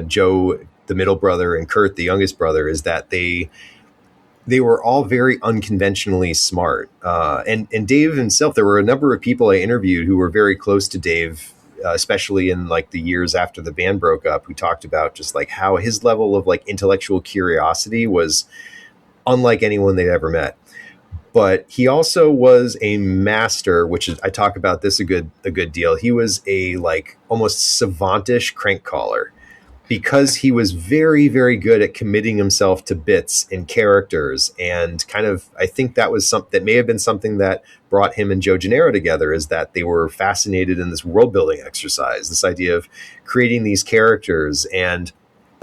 Joe, the middle brother, and Kurt, the youngest brother, is that they were all very unconventionally smart. And Dave himself, there were a number of people I interviewed who were very close to Dave, especially in like the years after the band broke up, who talked about just like how his level of like intellectual curiosity was unlike anyone they'd ever met. But he also was a master, which is, I talk about this a good deal. He was a like almost savantish crank caller, because he was very, very good at committing himself to bits and characters. And kind of, I think that was something that may have been something that brought him and Joe Gennaro together, is that they were fascinated in this world building exercise, this idea of creating these characters. And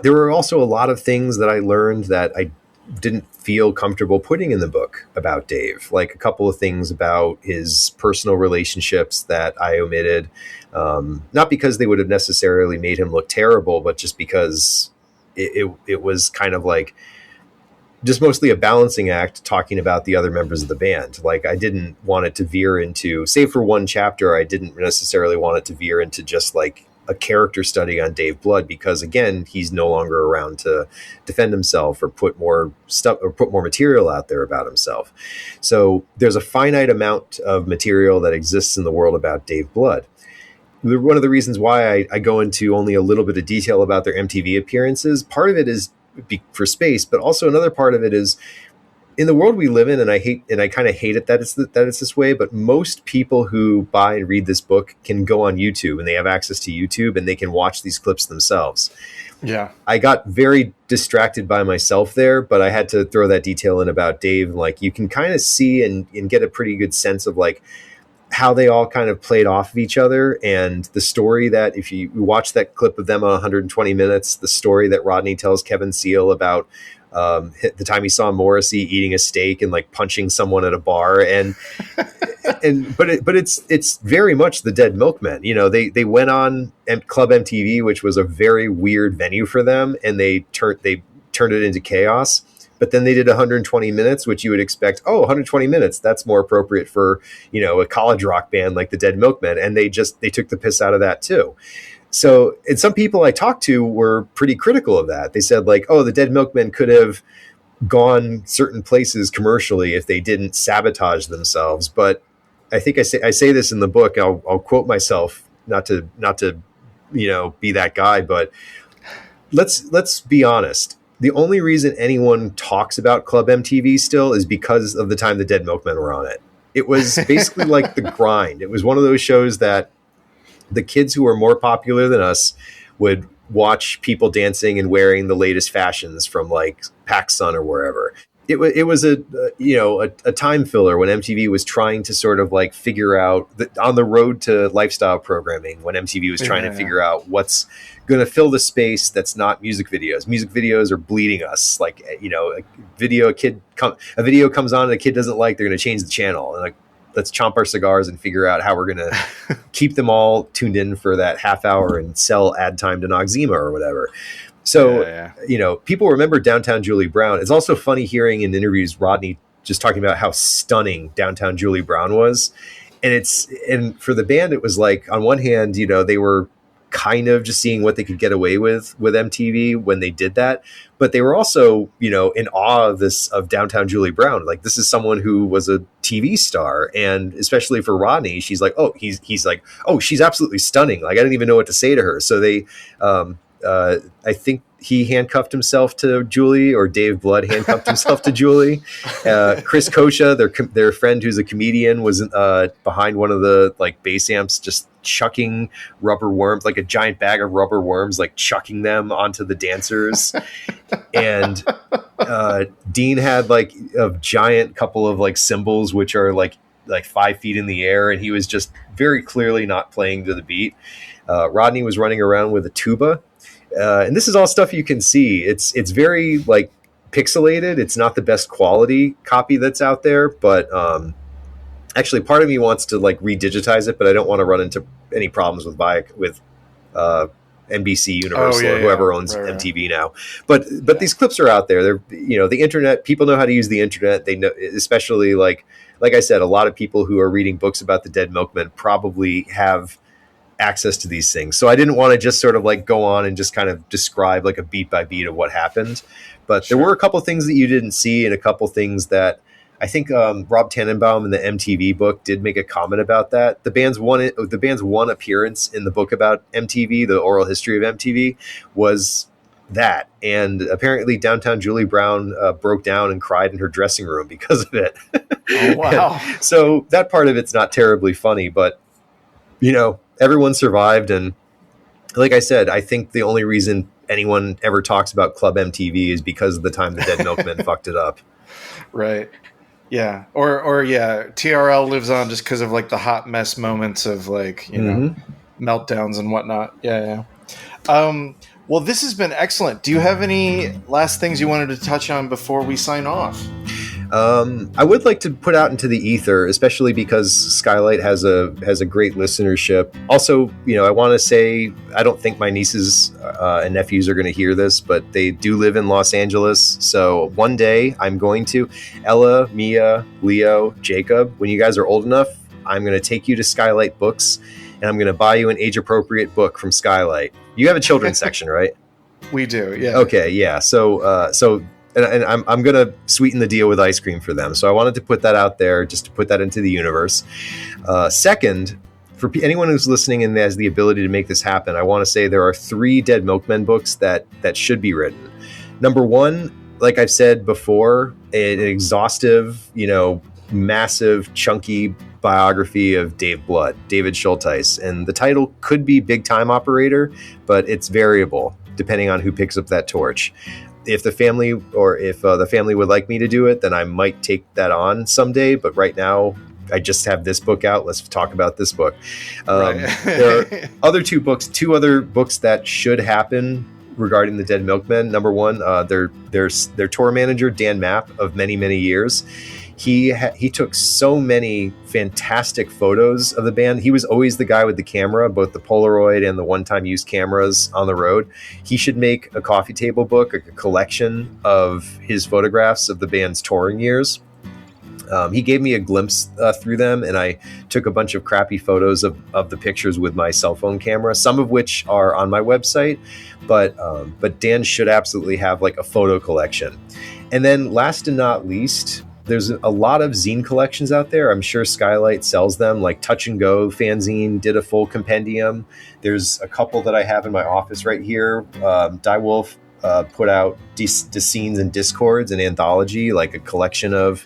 there were also a lot of things that I learned that I didn't feel comfortable putting in the book about Dave, like a couple of things about his personal relationships that I omitted, not because they would have necessarily made him look terrible, but just because it was kind of like just mostly a balancing act talking about the other members of the band. Like, I didn't want it to veer into, save for one chapter, I didn't necessarily want it to veer into just like a character study on Dave Blood, because again, he's no longer around to defend himself or put more stuff or put more material out there about himself. So there's a finite amount of material that exists in the world about Dave Blood. One of the reasons why I go into only a little bit of detail about their MTV appearances, part of it is for space, but also another part of it is in the world we live in, and I kind of hate it that it's this way, but most people who buy and read this book can go on YouTube, and they have access to YouTube, and they can watch these clips themselves. Yeah. I got very distracted by myself there, but I had to throw that detail in about Dave. Like, you can kind of see and get a pretty good sense of like how they all kind of played off of each other, and the story that, if you watch that clip of them on 120 Minutes, the story that Rodney tells Kevin Seal about the time he saw Morrissey eating a steak and like punching someone at a bar, but it's very much the Dead Milkmen. You know, they went on Club MTV, which was a very weird venue for them, and they turned it into chaos. But then they did 120 Minutes, which you would expect, 120 Minutes, that's more appropriate for, a college rock band like the Dead Milkmen, and they took the piss out of that too. So, and some people I talked to were pretty critical of that. They said like, the Dead Milkmen could have gone certain places commercially if they didn't sabotage themselves. But I think I say this in the book. I'll quote myself, not to be that guy, but let's be honest. The only reason anyone talks about Club MTV still is because of the time the Dead Milkmen were on it. It was basically like the grind. It was one of those shows that the kids who were more popular than us would watch people dancing and wearing the latest fashions from like PacSun or wherever. it was a a time filler when MTV was trying to sort of like figure out on the road to lifestyle programming, when MTV was trying to figure out what's going to fill the space that's not music videos. Music videos are bleeding us. Like, a video comes on and a kid doesn't like, they're going to change the channel, and like, let's chomp our cigars and figure out how we're going to keep them all tuned in for that half hour and sell ad time to Noxzema or whatever. So, people remember Downtown Julie Brown. It's also funny hearing in interviews Rodney just talking about how stunning Downtown Julie Brown was. And for the band, it was like, on one hand, they were kind of just seeing what they could get away with MTV when they did that. But they were also, in awe of Downtown Julie Brown. Like, this is someone who was a TV star. And especially for Rodney, she's like, oh, he's like, oh, she's absolutely stunning. Like, I didn't even know what to say to her. So they, I think he handcuffed himself to Julie, or Dave Blood handcuffed himself to Julie. Chris Kosha, their friend who's a comedian, was behind one of the like bass amps, just chucking rubber worms, like a giant bag of rubber worms, like chucking them onto the dancers. And Dean had like a giant couple of like cymbals, which are like 5 feet in the air, and he was just very clearly not playing to the beat. Rodney was running around with a tuba. And this is all stuff you can see. It's very like pixelated. It's not the best quality copy that's out there, but actually part of me wants to like redigitize it, but I don't want to run into any problems with NBC Universal or whoever owns MTV now. But these clips are out there. They're, the internet, people know how to use the internet. They know, especially like I said, a lot of people who are reading books about the Dead Milkmen probably have access to these things. So I didn't want to just sort of like go on and just kind of describe like a beat by beat of what happened. But there were a couple things that you didn't see, and a couple things that I think Rob Tannenbaum in the MTV book did make a comment about that. The band's one appearance in the book about MTV, the oral history of MTV, was that. And apparently Downtown Julie Brown broke down and cried in her dressing room because of it. Oh, wow. So that part of it's not terribly funny, but everyone survived. And like I said, I think the only reason anyone ever talks about Club MTV is because of the time the Dead Milkmen fucked it up. Right. Yeah. Or TRL lives on just because of like the hot mess moments of like, meltdowns and whatnot. Yeah. Well, this has been excellent. Do you have any last things you wanted to touch on before we sign off? I would like to put out into the ether, especially because SKYLIT has a great listenership. Also, I want to say, I don't think my nieces and nephews are going to hear this, but they do live in Los Angeles. So one day I'm going to, Ella, Mia, Leo, Jacob, when you guys are old enough, I'm going to take you to SKYLIT Books, and I'm going to buy you an age-appropriate book from SKYLIT. You have a children's section, right? We do, yeah. Okay, yeah. So and I'm going to sweeten the deal with ice cream for them. So I wanted to put that out there, just to put that into the universe. Second, for anyone who's listening and has the ability to make this happen, I want to say there are 3 Dead Milkmen books that should be written. Number 1, like I've said before, an exhaustive, massive, chunky biography of David Schulteis. And the title could be Big Time Operator, but it's variable depending on who picks up that torch. If the family would like me to do it, then I might take that on someday. But right now, I just have this book out. Let's talk about this book. There are two other books that should happen regarding the Dead Milkmen. Number 1, their tour manager, Dan Mapp, of many, many years. He took so many fantastic photos of the band. He was always the guy with the camera, both the Polaroid and the one-time use cameras on the road. He should make a coffee table book, a collection of his photographs of the band's touring years. He gave me a glimpse through them, and I took a bunch of crappy photos of the pictures with my cell phone camera, some of which are on my website. But Dan should absolutely have like a photo collection. And then last and not least, there's a lot of zine collections out there. I'm sure SKYLIT sells them, like Touch and Go fanzine did a full compendium. There's a couple that I have in my office right here. Die Wolf put out Scenes and Discords, an anthology, like a collection of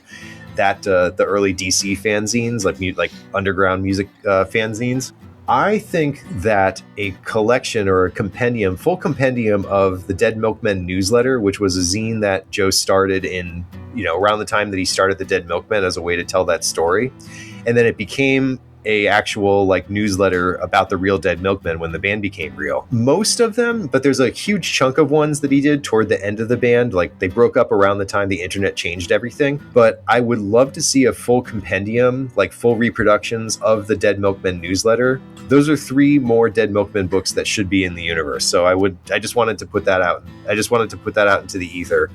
that the early DC fanzines, like underground music fanzines. I think that a collection or a compendium, full compendium of the Dead Milkmen newsletter, which was a zine that Joe started in, around the time that he started the Dead Milkmen as a way to tell that story. And then it became a actual newsletter about the real Dead Milkmen when the band became real. Most of them, but there's a huge chunk of ones that he did toward the end of the band. They broke up around the time the internet changed everything. But I would love to see a full compendium, full reproductions of the Dead Milkmen newsletter. Those are 3 more Dead Milkmen books that should be in the universe. So I just wanted to put that out. I just wanted to put that out into the ether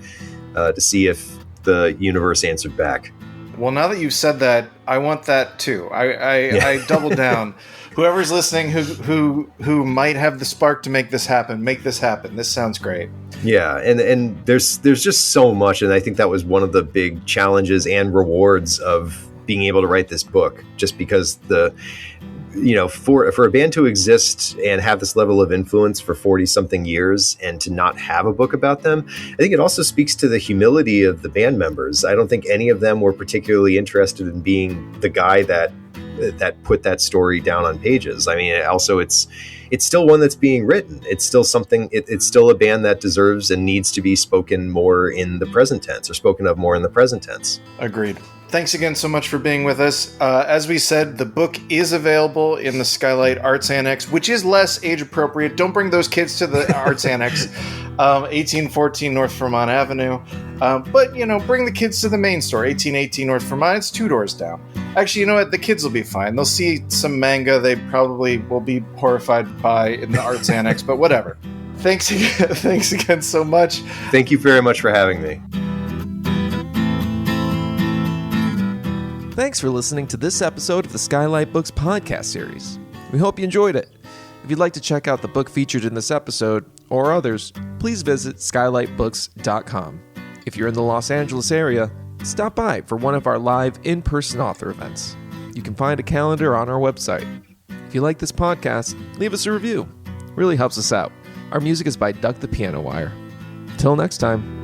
to see if the universe answered back. Well, now that you've said that, I want that too. I double down. Whoever's listening who might have the spark to make this happen, make this happen. This sounds great. Yeah, and there's just so much, and I think that was one of the big challenges and rewards of being able to write this book, just because for a band to exist and have this level of influence for 40 something years and to not have a book about them, I think it also speaks to the humility of the band members. I don't think any of them were particularly interested in being the guy that put that story down on pages. I mean, also it's still one that's being written. It's still something, it's still a band that deserves and needs to be spoken more in the present tense, or spoken of more in the present tense. Agreed. Thanks again so much for being with us. As we said, the book is available in the SKYLIT Arts Annex, which is less age appropriate. Don't bring those kids to the Arts Annex, 1814 North Vermont Avenue. But, bring the kids to the main store, 1818 North Vermont. It's 2 doors down. Actually, you know what? The kids will be fine. They'll see some manga they probably will be horrified by in the Arts Annex, but whatever. Thanks again so much. Thank you very much for having me. Thanks for listening to this episode of the SKYLIT Books podcast series. We hope you enjoyed it. If you'd like to check out the book featured in this episode, or others, please visit skylitbooks.com. If you're in the Los Angeles area, stop by for one of our live in-person author events. You can find a calendar on our website. If you like this podcast, leave us a review. It really helps us out. Our music is by Duck the Piano Wire. Till next time.